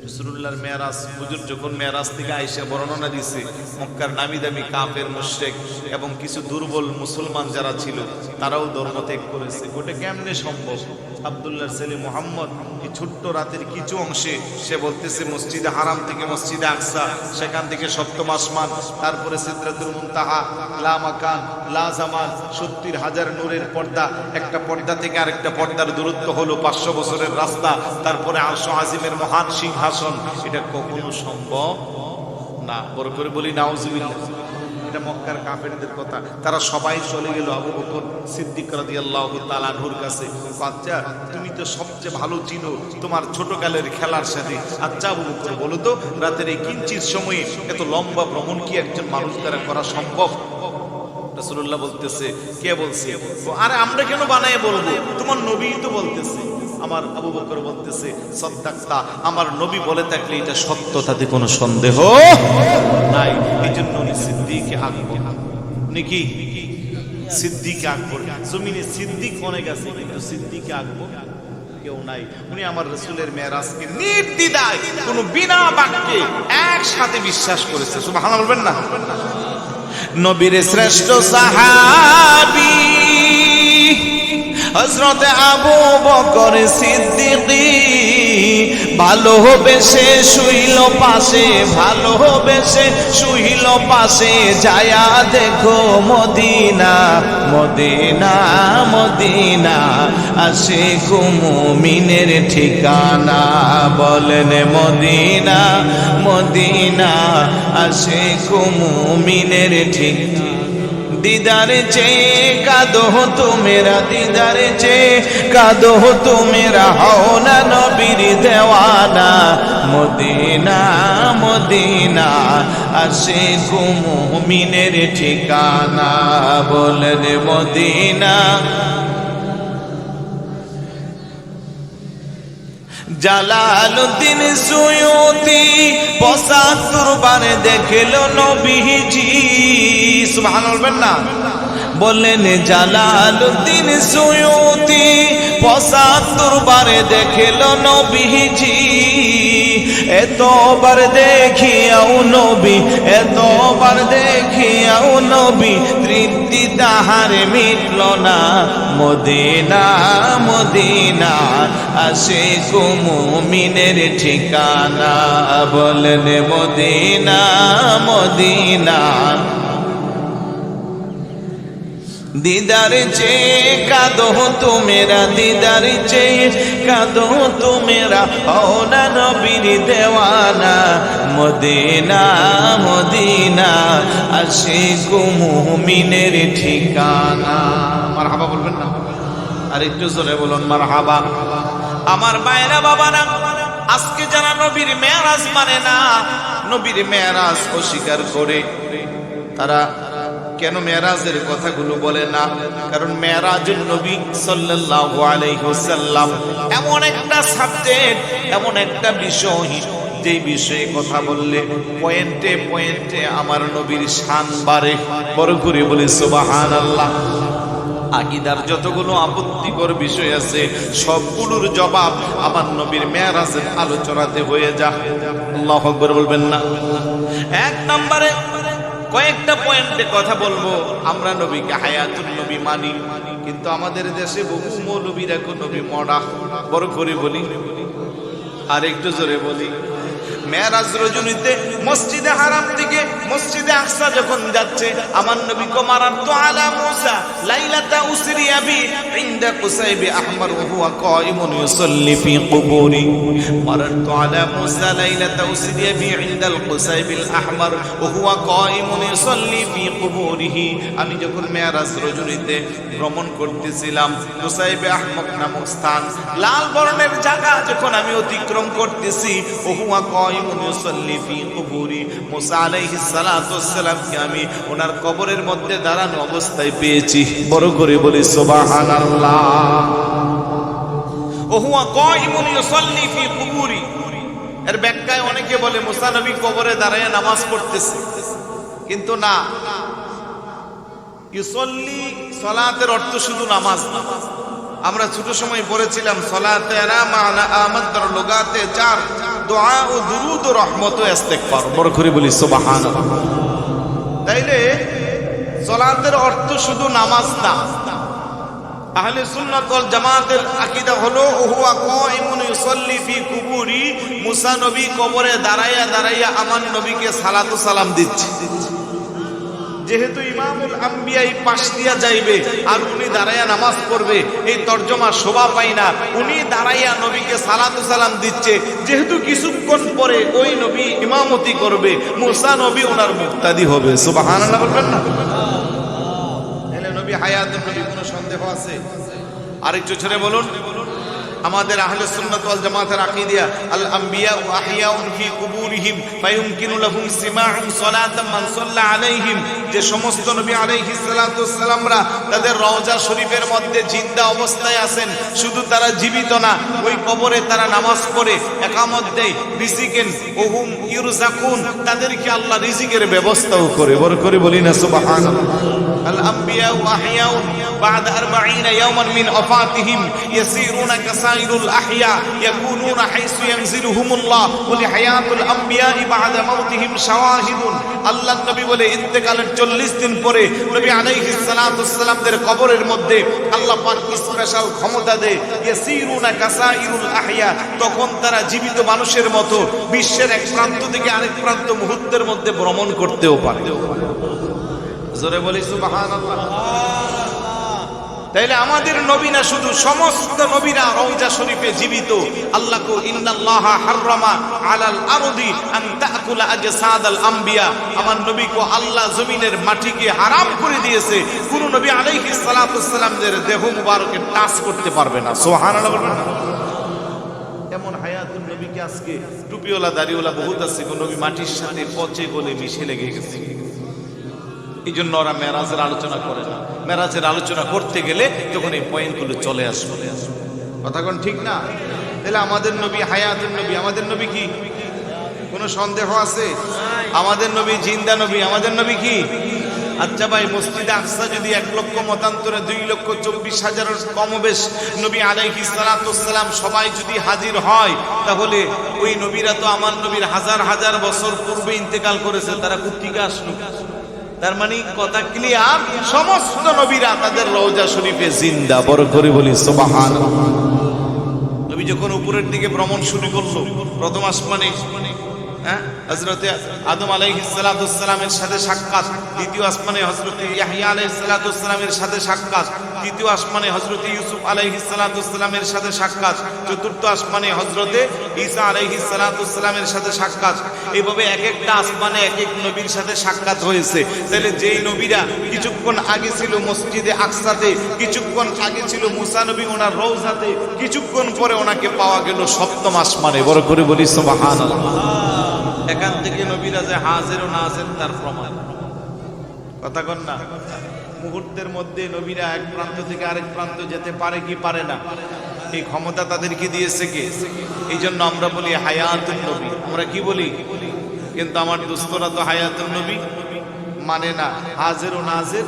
রাসূলুল্লাহর মেরাজ, হুজুর যখন মেরাজ থেকে আয়েশা বর্ণনা দিয়েছে, মক্কার নামি দামি কাফের মুশরিক এবং কিছু দুর্বল মুসলমান যারা ছিল, তারাও ধর্ম ত্যাগ করেছে। ওটা কেমনে সম্ভব? আব্দুল্লাহর ছেলে মুহাম্মদ এই ছোট্ট রাতের কিছু অংশে সে বলতেছে মসজিদে হারাম থেকে মসজিদে আকসা, সেখান থেকে সপ্তম আসমান, তারপরে সিদরাতুল মুনতাহা, লা মাকান লা জামান, 70,000 নূরের পর্দা, একটা পর্দা থেকে আরেকটা পর্দার দূরত্ব হলো 500 বছরের রাস্তা, তারপরে আরশ আজিমের মহান সিংহাসন। এটা কখনো সম্ভব না। বড় করে বলি নাউজুবিল্লাহ। এটা মক্কার কাফেরদের কথা। তারা সবাই চলে গেল আবু বকর সিদ্দিক রাদিয়াল্লাহু তাআলা আনহুর কাছে। আচ্ছা, তুমি তো সবচেয়ে ভালো চিনো তোমার ছোটকালের খেলার সাথে। আচ্ছা আবু বকর, বলো তো, রাতের এই কিঞ্চিত সময়ে এত লম্বা ভ্রমণ কি একজন মানুষ দ্বারা করা সম্ভব? রাসূলুল্লাহ বলতেছে, কে বলছে? আরে আমরা কেন বানায় বলবো, তোমার নবী তো বলতেছে। আমার আবু বকর বলতেছে, সাদ্দাকতা, আমার নবী বলে থাকলে এটা সত্য, তাতে কোনো সন্দেহ নাই। এই জন্য উনি সিদ্দিকে আকবর, উনি কি সিদ্দিকে আকবর। জমিনে সিদ্দিক অনেক আছে, কিন্তু সিদ্দিকে আকবর কেউ নাই। উনি আমার রাসূলের মেরাজকে নির্দ্বিধায়, কোনো বিনা বাক্যে একসাথে বিশ্বাস করেছে। সুবহানাল্লাহ বলবেন না? নবীর শ্রেষ্ঠ সাহাবী হযরত আবু বকর সিদ্দিকী, ভালোবেসে শুইল পাশে, ভালোবেসে শুইল পাশে, যায়া দেখো মদিনা, মদিনা, মদিনা, আশিক মুমিনের ঠিকানা। বলেন মদিনা, মদিনা, আশিক মুমিনের ঠিকানা। दीदार चे कादो तो मेरा, दीदार चे कादो तो मेरा, हो ना नबीर देवाना। मदीना, मदीना, आशिक मुमिनेर ठिकाना। बोलेन मदीना। জালালউদ্দিন সুয়ুতি ৭৫ বার দেখলো নবীজি। সুবহানাল্লাহ না বললেন, জালালউদ্দিন সুয়ুতি ৭৫ বার দেখলো নবীজি। এতবার দেখিয়াও নবী, এতবার দেখিয়াও নবী, তৃপ্তি তাহার মিটল না। মদিনা, মদিনা, আশিক মুমিনের ঠিকানা। বলেন মদিনা, মদিনা। दीदार चे कादो तो मेरा दीदार चे कादो तो मेरा होना नबीर देवाना मदीना मदीना आशिक मुमिनेर ठिकाना মারহাবা বলবেন না আর একটু জোরে বলুন মারহাবা আমার মায়েরা বাবারা আজকে যারা নবীর মেরাজ মানে না নবীর মেরাজ অস্বীকার করে তারা কেন মেরাজের কথাগুলো বলে না কারণ মেরাজুন নবী সাল্লাল্লাহু আলাইহি ওয়াসাল্লাম এমন একটা সাবজেক্ট এমন একটা বিষয় যেই বিষয়ে কথা বললে পয়েন্টে পয়েন্টে আমার নবীর শান বাড়ে বড় করে বলি সুবহানাল্লাহ আকীদার যতগুলো আপত্তিকর বিষয় আছে সবগুলোর জবাব আমার নবীর মেরাজের আলোচনাতে হয়ে যায় আল্লাহু আকবার বলবেন না এক নম্বরে কয়েকটা পয়েন্টে কথা বলবো আমরা নবীকে হায়াতুন নবী মানি কিন্তু আমাদের দেশে বহু মৌলবীরা কোন নবী মডা বড় করে বলি আর একটু জোরে বলি মেরাজ রজনীতে মসজিদে হারাম থেকে মসজিদে আকসা যখন যাচ্ছে আমার নবী কো মারাতু আলা মুসা লাইলাতা উসরিয়া বি ইনদা কুসাইবি আহমার ওয়া হুয়া কাইমুন ইউসাল্লি ফি কুবুরি মারাতু আলা মুসা লাইলাতা উসরিয়া বি ইনদাল কুসাইবিল আহমার ওয়া হুয়া কাইমুন ইউসাল্লি ফি কুবুরিহি আমি যখন মেরাজ রজনীতে ভ্রমণ করতেছিলাম কুসাইবে আহমদ নামক স্থান লাল বর্ণের জায়গা যখন আমি অতিক্রম করতেছি ওয়া হুয়া কাইমুন ইউসাল্লি ফি কুবুরি মুসা আলাইহিস সালাতু ওয়াস সালামকে আমি ওনার কবরের মধ্যে দাঁড়ানো অবস্থায় পেয়েছি বড় করে বলি সুবহানাল্লাহ ওয়া হুয়া কাইমুন ইউসাল্লি ফি কুবুরি এর ব্যাখ্যায় অনেকে বলে মুসা নবী কবরে দাঁড়ায় নামাজ পড়তেছে কিন্তু না ইউসাল্লি সালাতের অর্থ শুধু নামাজ না আমরা ছোট সময় পড়েছিলাম সালাতে মানা আমাদের লুগাতে চার দোয়া ও দুরুদ ও রহমত ও ইস্তেগফার বড় করে বলি সুবহানাল্লাহ তাইলে সালাতের অর্থ শুধু নামাজ না আহলে সুন্নাত ওয়াল জামাতের আকীদা হলো হুয়া কাইমুন ইউসাল্লি ফি কুবুরি মুসা নবী কবরে দাঁড়াইয়া দাঁড়াইয়া আমার নবীকে সালাত ও সালাম দিচ্ছে যেহেতু ইমামুল আম্বিয়া এই পাশ দিয়া যাইবে আর উনি দাঁড়াইয়া নামাজ পড়বে এই তরজমা শোভা পায় না উনি দাঁড়াইয়া নবীকে সালাতু সালাম দিচ্ছে যেহেতু কিছুক্ষণ পরে ওই নবী ইমামতি করবে মুসা নবী ওনার মুক্তাদি হবে সুবহানাল্লাহ বলবেন না এলে নবী হায়াতুন নবী কোনো সন্দেহ আছে আরেকটু ছেড়ে বলুন আমাদের আহলে সুন্নাত ওয়াল জামাতের আকীদা আল আম্বিয়া ওয়া আহইয়াউন ফি কুবুরিহিম ফায়ুমকিনু লাহুম সিমাউ সালাতাম মান সাল্লা আলাইহিম যে সমস্ত নবী আলাইহিস সালাতু ওয়াস সালামরা তাদের রওজা শরীফের মধ্যে জিন্দা অবস্থায় আছেন শুধু তারা জীবিত না ওই কবরে তারা নামাজ পড়ে ইকামত দেয় রিজিকেন ওহুম ইরজাকুন তাদেরকে আল্লাহ রিজিকের ব্যবস্থাও করে বড় করে বলি না সুবহানাল্লাহ আল আম্বিয়া ওয়া আহইয়াউন بعد 40 يوما من وفاتهم يسيرون كسائر الأحياء يكونون حيث ينزلهم الله ولحياة الأنبياء بعد موتهم شواهد আল্লাহ নবী বলে ইন্তেকালের 40 দিন পরে নবী আলাইহিস সালাতু ওয়াস সালামদের কবরের মধ্যে আল্লাহ পাক স্পেশাল ক্ষমতা দেয় ইয়াসিরুনা কাসাইরুল আহইয়া তখন তারা জীবিত মানুষের মতো বিশ্বের এক প্রান্ত থেকে আরেক প্রান্ত মুহূর্তের মধ্যে ভ্রমণ করতেও পারে জোরে বলি সুবহানাল্লাহ তাইলে আমাদের নবী না শুধু সমস্ত নবীরা রওজা শরীফে জীবিত আল্লাহ কো ইন্নাল্লাহা হাররামা আলাল আরদি আন তাকুলা আজসাদাল আম্বিয়া আমার নবী কো আল্লাহ জমিনের মাটিকে হারাম করে দিয়েছে কোন নবী আলাইহিস সালাতু ওয়াস সালামদের দেহ মুবারকে টাচ করতে পারবে না সুবহানাল্লাহ বলবেন এমন হায়াতুন নবীকে আজকে টুপিওয়ালা দাড়িওয়ালা বহুত আছে কোন নবী মাটির সাথে পচে গলে মিশে লেগে গেছে এই জন্য ওরা মেরাজের আলোচনা করে না মেরাজের আলোচনা করতে গেলে তখন এই পয়েন্টগুলো চলে আসবে কথা কোন ঠিক না তাহলে আমাদের নবী হায়াতুন নবী আমাদের নবী কি কোনো সন্দেহ আছে আমাদের নবী জিন্দা নবী আমাদের নবী কি আচ্ছা ভাই মসজিদে আকসা যদি 1 লক্ষ মতান্তরে 2,24,000 কমবেশ নবী আলাইহিস সালাতু ওয়াস সালাম সবাই যদি হাজির হয় তাহলে ওই নবীরা তো আমার নবীর হাজার হাজার বছর পূর্বে ইন্তেকাল করেছে তারা কোত্থেকে আসলো তার মানে কথা ক্লিয়ার সমস্ত নবীরা তাদের রওজা শরীফে জিন্দা বড় করে বলি সুবহানাল্লাহ নবী যখন উপরের দিকে ভ্রমণ শুরু করলো প্রথম আসমানে হযরতে আদম আলাইহিস সালাতু ওয়াসসালামের সাথে সাক্ষাৎ, দ্বিতীয় আসমানে হযরতে ইয়াহইয়া আলাইহিস সালাতু ওয়াসসালামের সাথে সাক্ষাৎ, তৃতীয় আসমানে হযরতে ইউসুফ আলাইহিস সালাতু ওয়াসসালামের সাথে সাক্ষাৎ, চতুর্থ আসমানে হযরতে ঈসা আলাইহিস সালাতু ওয়াসসালামের সাথে সাক্ষাৎ। এইভাবে এক একটা আসমানে এক এক নবীর সাথে সাক্ষাৎ হয়েছে। তাহলে যেই নবীরা কিছুক্ষণ আগে ছিল মসজিদে আকসাতে, কিছুক্ষণ আগে ছিল মুসা নবী ওনার রওজাতে, কিছুক্ষণ পরে ওনাকে পাওয়া গেল সপ্তম আসমানে। বড় করে বলি সুবহানাল্লাহ। এখান থেকে নবীরা যে হাজির ও নাজির তার প্রমাণ। কথা কন না? মুহূর্তের মধ্যে নবীরা এক প্রান্ত থেকে আরেক প্রান্ত যেতে পারে কি পারে না? এই ক্ষমতা তাদেরকে দিয়েছে কে? এই জন্য আমরা বলি হায়াতুন নবী। আমরা কি বলি? কিন্তু আমার দোস্তরা তো হায়াতুন নবী মানে না, হাজির ও নাজির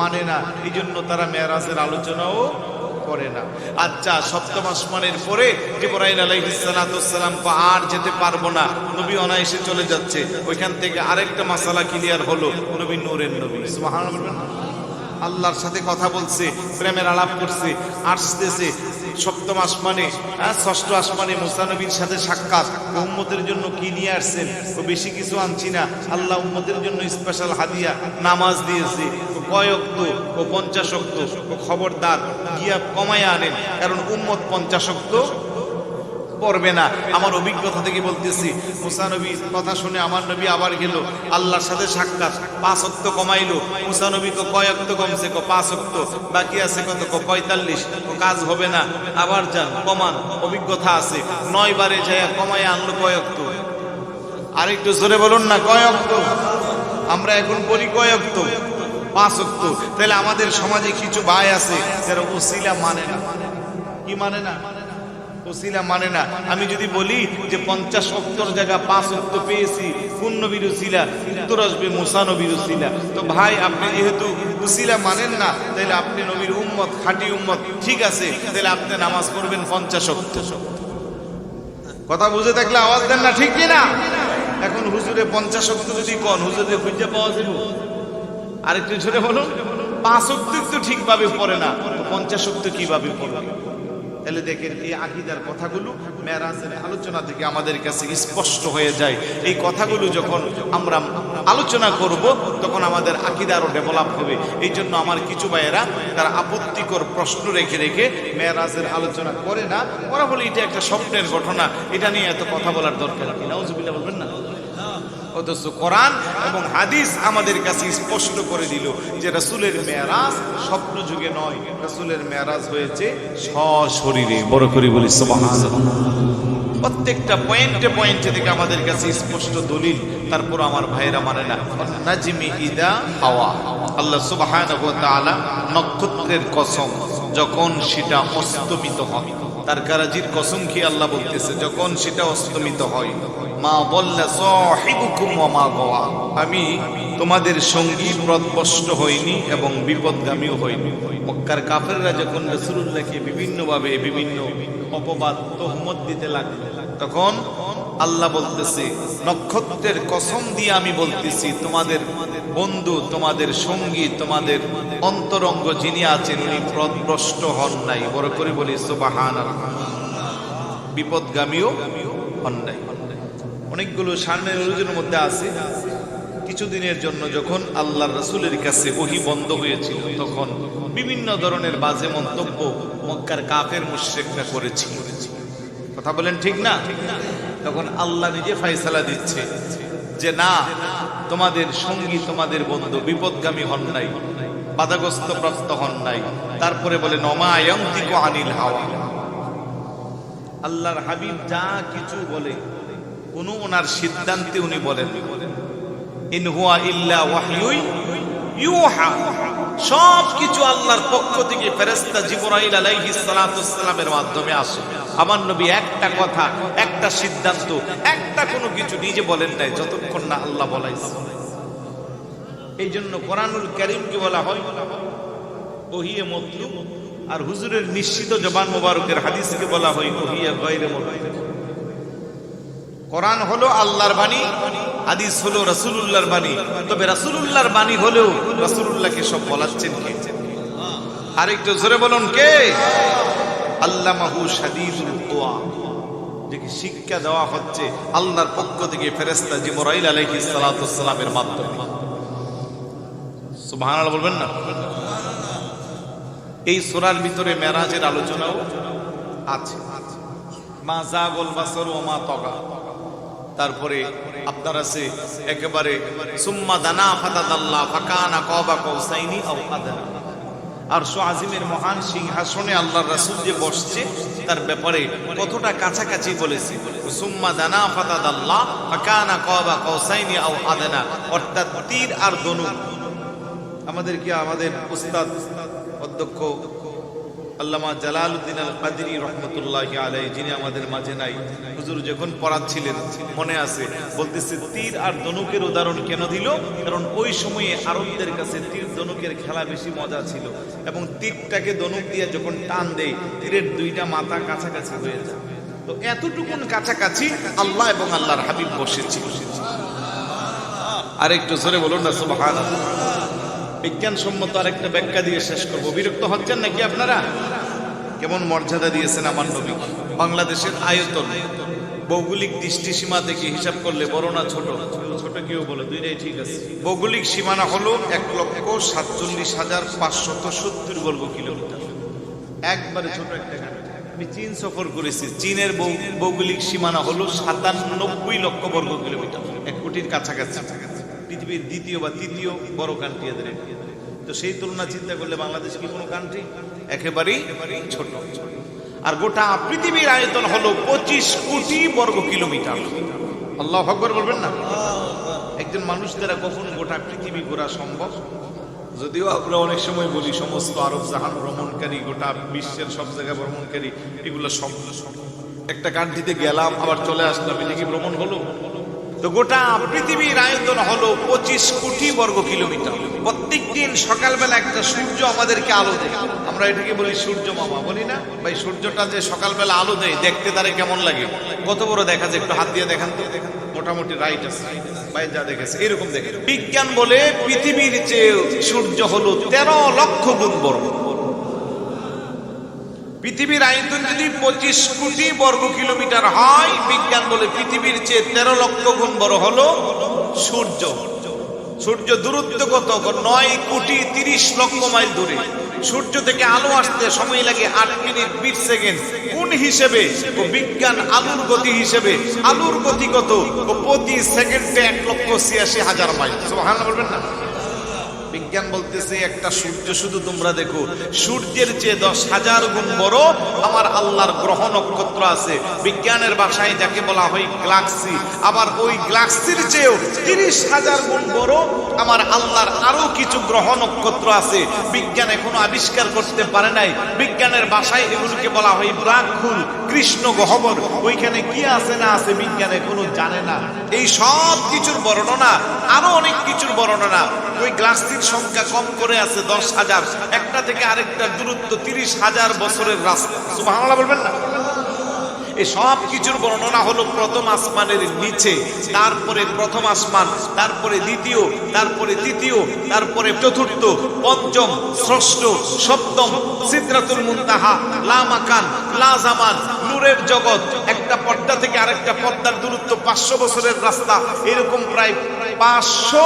মানে না। এই জন্য তারা মেরাজের আলোচনাও করে না। আচ্ছা, সপ্তম আসমানের পরে জিবরাইল আলাইহিস সালাতু ওয়াসসালাম আর যেতে পারবো না, নবী অনায়াসে চলে যাচ্ছে। ওইখান থেকে আরেকটা মাসালা ক্লিয়ার হলো, নবী নূরের নবী। সুবহানাল্লাহ। আল্লাহর সাথে কথা বলছে, প্রেমের আলাপ করছে, আসতেছে সপ্তম আসমানে, ষষ্ঠ আসমানে মুসা নবীর সাথে সাক্ষাৎ। উম্মতের জন্য কি নিয়ে আসছেন? ও বেশি কিছু আনছি না, আল্লাহ উম্মতের জন্য স্পেশাল হাদিয়া নামাজ দিয়েছে। কয় ওয়াক্ত? ও 50 ওয়াক্ত। ও খবরদার গিয়া কমায় আনেন, কারণ উম্মত 50 ওয়াক্ত পড়বে না। আমার অভিজ্ঞতা থেকে বলতেছি, মুসা নবীর কথা শুনে আমার নবী আবার গেল আল্লাহর সাথে সাক্ষাৎ, 5 ওয়াক্ত কমাইলো। মুসা নবী কয় ওয়াক্ত কমছে? 5 ওয়াক্ত। বাকি আছে কত? 45। কাজ হবে না, আবার যান কমান। অভিজ্ঞতা আছে, 9 বারে যায় কমায় আনলো কয় ওয়াক্ত? আরেকটু জোরে বলুন না, কয় ওয়াক্ত? আমরা এখন বলি কয় ওয়াক্ত? 5 ওয়াক্ত। তাহলে আমাদের সমাজে কিছু ভাই আছে যারা ওসিলা মানে না। কি মানে না? ওসিলা মানে না। আমি যদি বলি যে 50 ওয়াক্তর জায়গা 5 ওয়াক্ত পেয়েছি, কোন নবীর ওসিলা? উত্তর আসবে মুসা নবীর ওসিলা। তো ভাই, আপনি যেহেতু ওসিলা মানেন না, তাহলে আপনি নবীর উম্মত, খাঁটি উম্মত। ঠিক আছে, তাহলে আপনি নামাজ পড়বেন 50 ওয়াক্ত। কথা বুঝে থাকলে আওয়াজ দেন না, ঠিক কি না? এখন হুজুরে 50 ওয়াক্ত যদি কোন হুজুরে খুঁজে পাওয়া যাবে? আরেকটু জোরে বলুন। 5 ওয়াক্ত তো ঠিকভাবে পড়ে না, 50 ওয়াক্ত কিভাবে পড়বে? তাহলে দেখেন, এই আকীদার কথাগুলো মেরাজের আলোচনা থেকে আমাদের কাছে স্পষ্ট হয়ে যায়। এই কথাগুলো যখন আমরা আলোচনা করব, তখন আমাদের আকীদা আরো ডেভেলপ হবে। এই জন্য আমার কিছু ভাইয়েরা তারা আপত্তিকর প্রশ্ন রেখে রেখে মেরাজের আলোচনা করে না। ওরা বলে এটা একটা স্বপ্নের ঘটনা, এটা নিয়ে এত কথা বলার দরকার কি? নাউজুবিল্লাহ বলবেন না? অথচ কোরআন এবং হাদিস আমাদের কাছে স্পষ্ট করে দিল যে রাসূলের মেরাজ স্বপ্ন যুগে নয়, রাসূলের মেরাজ হয়েছে সশরীরে। বড় করে বলি সুবহানাল্লাহ। প্রত্যেকটা পয়েন্টে পয়েন্টে থেকে আমাদের কাছে স্পষ্ট দলিল। তারপর আমার ভাইরা মানে না। নাজমি ইদা হাওয়া, আল্লাহ সুবহানাহু ওয়া তাআলা নক্ষত্রের কসম, যখন সেটা অস্তমিত হয়। তার কারাজির কসম খেয়ে আল্লাহ বলতেছে, যখন সেটা অস্তমিত হয়। মা বল্লা সাহিবুকুম ওয়া মা গাওয়া, আমি তোমাদের সঙ্গী পথভ্রষ্ট হইনি এবং বিপদগামীও হইনি। মক্কার কাফেররা যখন রাসূলুল্লাহকে বিভিন্নভাবে বিভিন্ন অপবাদ তহমত দিতে লাগলো, তখন আল্লাহ বলতেছে, নক্ষত্রের কসম দিয়ে আমি বলতেছি, তোমাদের বন্ধু, তোমাদের সঙ্গী, তোমাদের অন্তরঙ্গ যিনি আছেন উনি পথভ্রষ্ট হন নাই। বড় করে বলি সুবহানাল্লাহ। বিপদগামীও হন নাই। অনেকগুলো শানের উরুজের মধ্যে আছে, কিছুদিনের জন্য যখন আল্লাহর রাসূলের কাছে ওহী বন্ধ হয়েছিল, তখন বিভিন্ন ধরনের বাজে মন্তব্য মক্কার কাফের মুশরিকরা করেছিল। কথা বলেন ঠিক না? তখন আল্লাহ নিজে ফয়সালা দিচ্ছে যে না, তোমাদের সঙ্গী, তোমাদের বন্ধু বিপদগামী হন নাই, বাধাগ্রস্ত প্রাপ্ত হন নাই। তারপরে বলে নমা ইয়ানতিকু আনিল হাওয়া, আল্লাহর হাবিব যা কিছু বলে কোন ওনার সিদ্ধান্তে উনি বলেন, ইন হুয়া ইল্লা ওয়াহয়ুন ইউহা, সব কিছু আল্লাহর পক্ষ থেকে ফেরেশতা জিবরাইল আলাইহিস সালাতু ওয়াসসালামের মাধ্যমে আসে। আমার নবী একটা কথা, একটা সিদ্ধান্ত, একটা কোনো কিছু নিজে বলেন নাই যতক্ষণ না আল্লাহ বলাইছে। এই জন্য কোরআনুল কারীমকে বলা হয় ওহিয়ে মতলু, আর হুজুরের নিশ্চিত জবান মোবারকের হাদিসকে বলা হয় ওহিয়ে গায়রে মতলু। কোরআন হলো আল্লাহর বাণী, হাদিস হলো রাসূলুল্লাহর বাণী। তবে রাসূলুল্লাহর বাণী হলেও রাসূলুল্লাহকে সব বলাচ্ছেন কে? আরেকটু জোরে বলুন কে? আল্লামাহু শাদীদুল কুওয়া, যে শিক্ষা দেওয়া হচ্ছে আল্লাহর পক্ষ থেকে ফেরেশতা জিবরাইল আলাইহিস সালাতু ওয়াস সালামের মাধ্যমে। সুবহানাল্লাহ বলবেন না? এই সূরার ভিতরে মেরাজের আলোচনাও আছে। মা যাগাল বাসার ওয়া মা তাগা, তারপরে আপনার আছে একেবারে সুম্মা দানা ফাতাদাল্লা ফাকানা কাবা কাউসাইনি আও আদনা। আরশ আজিমের মহান সিংহাসনে আল্লাহর রাসূল যে বসছে তার ব্যাপারে কতটা কাছাকাছি বলেছে। সুম্মা দানা ফাতাদাল্লা ফাকানা কাবা কাউসাইনি আও আদনা, অর্থাৎ তীর আর ধনুক। আমাদের উস্তাদ অধ্যক্ষ আল্লামা জালালউদ্দিন আল কাদরি রহমতুল্লাহি আলাইহি, যিনি আমাদের মাঝে নাই, হুজুর যখন পড়াচ্ছিলেন মনে আছে, বলতেছে তীর আর ধনুকের উদাহরণ কেন দিল? কারণ ওই সময়ে আরবদের কাছে তীর ধনুকের খেলা বেশি মজা ছিল, এবং তীরটাকে ধনুক দিয়ে যখন টান দেয় তীরের দুইটা মাথা কাছাকাছি হয়ে যায়। তো এতটুকুন কাছাকাছি আল্লাহ এবং আল্লাহর হাবিব বসেছিল। আর একটু জোরে বলুন না সুবহানাল্লাহ। বিজ্ঞানসম্মত আরেকটা ব্যাখ্যা দিয়ে শেষ করবো। বিরক্ত হচ্ছেন নাকি আপনারা? কেমন মর্যাদা দিয়েছেন আমার নবী। বাংলাদেশের আয়তন ভৌগোলিক দৃষ্টিসীমা থেকে হিসাব করলে বড় না ছোট? ছোট কেউ বলে, দুইটাই ঠিক আছে। ভৌগোলিক সীমানা হলো 1,47,570 বর্গ কিলোমিটার। একবারে ছোট একটা কান্ট্রি। আমি চীন সফর করেছি, চীনের ভৌগোলিক সীমানা হলো 97 লক্ষ বর্গ কিলোমিটার, 1 কোটির কাছাকাছি। পৃথিবীর দ্বিতীয় বা তৃতীয় বড় কান্ট্রি এদের। তো সেই তুলনা চিন্তা করলে বাংলাদেশ কি কোনো কান্ট্রি? একেবারেই ছোট। আর গোটা পৃথিবীর আয়তন হলো 25 কোটি বর্গ কিলোমিটার। আল্লাহু আকবার বলবেন না? একজন মানুষ দ্বারা কখন গোটা পৃথিবী ঘোরা সম্ভব? যদিও আমরা অনেক সময় বলি সমস্ত আরব জাহান ভ্রমণকারী, গোটা বিশ্বের সব জায়গায় ভ্রমণকারী, এগুলো সব একটা কান্ট্রিতে গেলাম আবার চলে আসলাম, এটা কি ভ্রমণ হলো? তো গোটা পৃথিবীর আয়তন হলো 25 কোটি বর্গ কিলোমিটার। প্রত্যেক দিন সকালবেলা একটা সূর্য আমাদেরকে আলো দেয়, আমরা এটাকে বলি সূর্য মামা, বলি না ভাই? সূর্যটা যে সকালবেলা আলো দেয় দেখতে তারে কেমন লাগে? কত বড় দেখা যায়? একটু হাত দিয়ে দেখান তো। মোটামুটি রাইট আছে ভাই, যা দেখেছে এরকম দেখে। বিজ্ঞান বলে পৃথিবীর চেয়ে সূর্য হলো 13 লক্ষ গুণ বড়। পৃথিবীর আয়তন যদি 25 কোটি বর্গ কিলোমিটার হয়, বিজ্ঞান বলে পৃথিবীর চেয়ে 13 লক্ষ গুণ বড় হলো সূর্য। সূর্য দূরত্ব কত? 9 কোটি 30 লক্ষ মাইল দূরে। সূর্য থেকে আলো আসতে সময় লাগে 8 মিনিট 20 সেকেন্ড। কোন হিসেবে? ও বিজ্ঞান আলোর গতি হিসেবে। আলোর গতি কত? ও প্রতি সেকেন্ডে 1,86,000 মাইল। সুবহানাল্লাহ বলবেন না? বিজ্ঞান বলতেছে একটা সূর্য শুধু তোমরা দেখো, সূর্যের চেয়ে 10,000 গুণ বড় আমার আল্লাহর গ্রহ নক্ষত্র আছে। বিজ্ঞানের ভাষায় যাকে বলা হয় গ্যালাক্সি। আবার ওই গ্যালাক্সির চেয়েও 30,000 গুণ বড় আমার আল্লাহর আরো কিছু গ্রহ নক্ষত্র আছে, বিজ্ঞান এখনো আবিষ্কার করতে পারে নাই। বিজ্ঞানের ভাষায় এগুলোকে বলা হয় ব্ল্যাক হোল, কৃষ্ণ গহ্বর। ওইখানে কি আছে না আছে বিজ্ঞান এখনো জানে না। এই সব কিছুর বর্ণনা, আরো অনেক কিছুর বর্ণনা। ওই গ্যালাক্সির সংখ্যা কম করে আছে 10,000, একটা থেকে আরেকটার দূরত্ব 30,000 বছরের রাস্তা। সুবহানাল্লাহ বলবেন না? এই সব কিছুর বর্ণনা হলো প্রথম আসমানের নিচে, তারপরে প্রথম আসমান, তারপরে দ্বিতীয়, তারপরে তৃতীয়, তারপরে চতুর্থ, পঞ্চম, ষষ্ঠ, সপ্তম, সিদরাতুল মুনতাহা, লা মাকান, লা জামান, নূরের জগৎ। একটা পর্দা থেকে আরেকটা পর্দার দূরত্ব 500 বছরের রাস্তা। এরকম প্রায় 500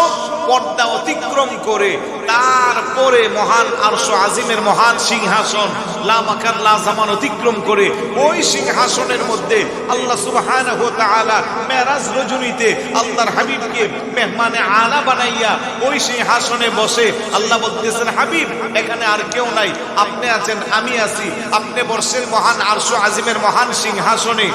পর্দা অতিক্রম করে তারপরে মহান আরশ আজিমের মহান সিংহাসন লা মাকান লা জামান অতিক্রম করে ওই সিংহাসনের মধ্যে আল্লাহ সুবহানাহু ওয়া তাআলা মেরাজ রজনীতে আল্লাহর হাবিবকে মেহমানে আলা বানাইয়া ওই সিংহাসনে বসে আল্লাহ বলতেছেন, হাবিব এখানে আর কেউ নাই, আপনি আছেন, আমি আছি। আপনি বর্ষের মহান আরশ আজিমের মহান সিংহাসনে,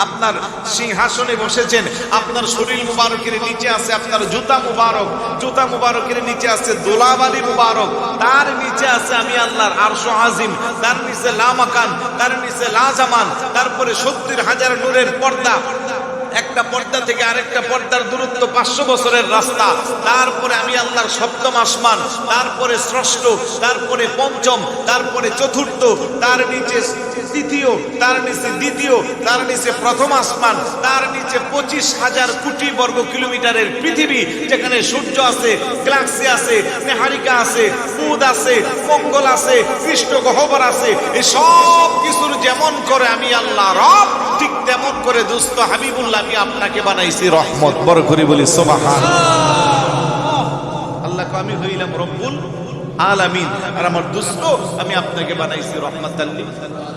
আপনার সিংহাসনে বসেছেন। আপনার শরীর মুবারকের নিচে আছে আপনার জুতা মুবারক, জুতা মুবারকের নিচে আছে দোলাবালি মুবারক, তার নিচে আছে আমি আল্লাহর আরশ আজিম, তার নিচে লা মাকান, তার নিচে লা জামান, তারপরে 70,000 নূরের পর্দা। একটা পর্দা থেকে আরেকটা পর্দার দূরত্ব 500 বছরের রাস্তা। তারপরে আমি আল্লাহর সপ্তম আসমান, তারপরে ষষ্ঠ, তারপরে পঞ্চম, তারপরে চতুর্থ, তার নিচে তৃতীয়, তার নিচে দ্বিতীয়, তার নিচে প্রথম আসমান, তার নিচে 25,000 কোটি বর্গ কিলোমিটারের পৃথিবী, যেখানে সূর্য আছে, গ্যালাক্সি আছে, নেহারিকা আছে, বুধ আছে, মঙ্গল আছে, কৃষ্ণ গহ্বর আছে। এই সব কিছুর যেমন করে আমি আল্লাহ রব, ঠিক তেমন করে দোস্ত হাবিবুল্লাহ আমি আপনাকে বানাইছি রহমত। বড় করে বলি সুবহানাল্লাহ। আল্লাহ কো আমি হইলাম রব্বুল আলামিন, আর আমার দোস্ত আমি আপনাকে বানাইছি রহমাতাল লিল আলামিন।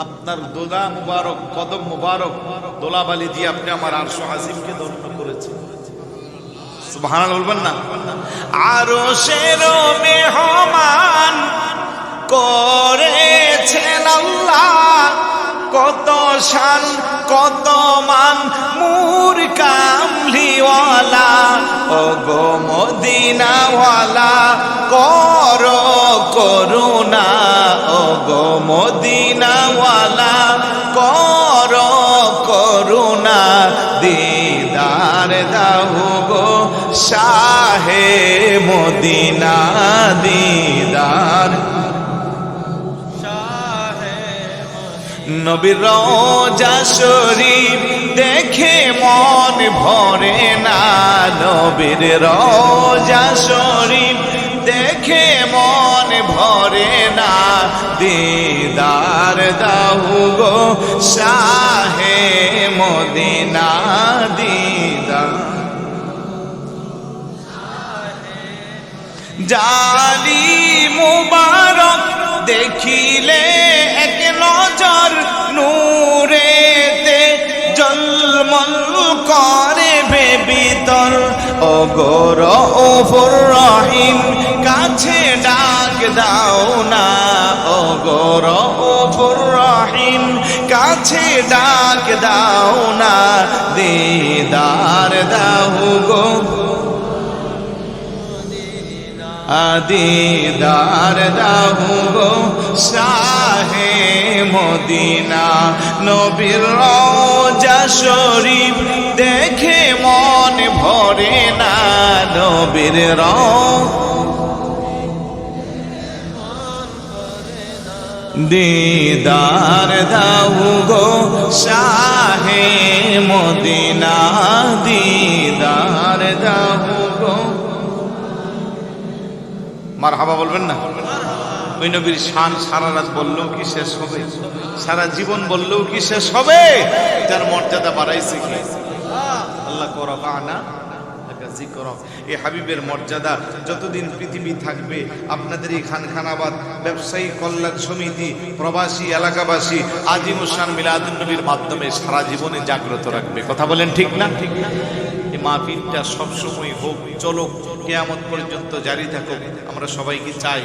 আপনার দোলা মুবারক, কদম মুবারক, দোলাবালি দিয়ে আপনি আমার আরশ আজিমকে ধন্য করেছেন। সুবহানাল্লাহ বলবেন না? আরশের মেহমান করেছেন আল্লাহ, কত শান কত মান মুর কামলিওয়ালা। ও গো মদিনাওয়ালা কর করুণা, ও গো মদিনাওয়ালা কর করুণা। দিদার দাও গো শাহে মদিনা, দিদার নবীর রওজা শরীফ দেখে মন ভরে না, নবীর রওজা শরীফ দেখে মন ভরে না। দিদার দাও গো শাহে মদিনা, দিদার জালি মুবারক দেখিলে এক নজর নূরেতে জলমল করে বেবিতর। ও গো রউফুর রহিম কাছে ডাক দাও না, ও গো রউফুর রহিম কাছে ডাক দাও না। দিদার দাও গো দিদার দাও গো শাহে মদিনা। নবীর রওজা শরীফ দেখে মন ভরে না, নবীর দিদার দাও গো শাহে মদিনা, দিদার দাও গো। মারহাবা বলবেন না? ওই নবীর শান সারা রাত বললেও কি শেষ হবে, সারা জীবন বললেও কি শেষ হবে? তার মর্যাদা বাড়াইছে কি আল্লাহ করবানা জিকরক। এই হাবিবের মর্যাদা যতদিন পৃথিবী থাকবে আপনাদের এই খানখানাবাদ ব্যবসায়ী কল্যাণ সমিতি প্রবাসী এলাকাবাসী আজিমুসান মিলাদুন নবীর মাধ্যমে সারা জীবনে জাগ্রত রাখবে। কথা বলেন ঠিক না? ঠিক না? এই মাহফিলটা সবসময় হোক, চলো কিয়ামত পর্যন্ত জারি থাকুক। আমরা সবাই কি চাই?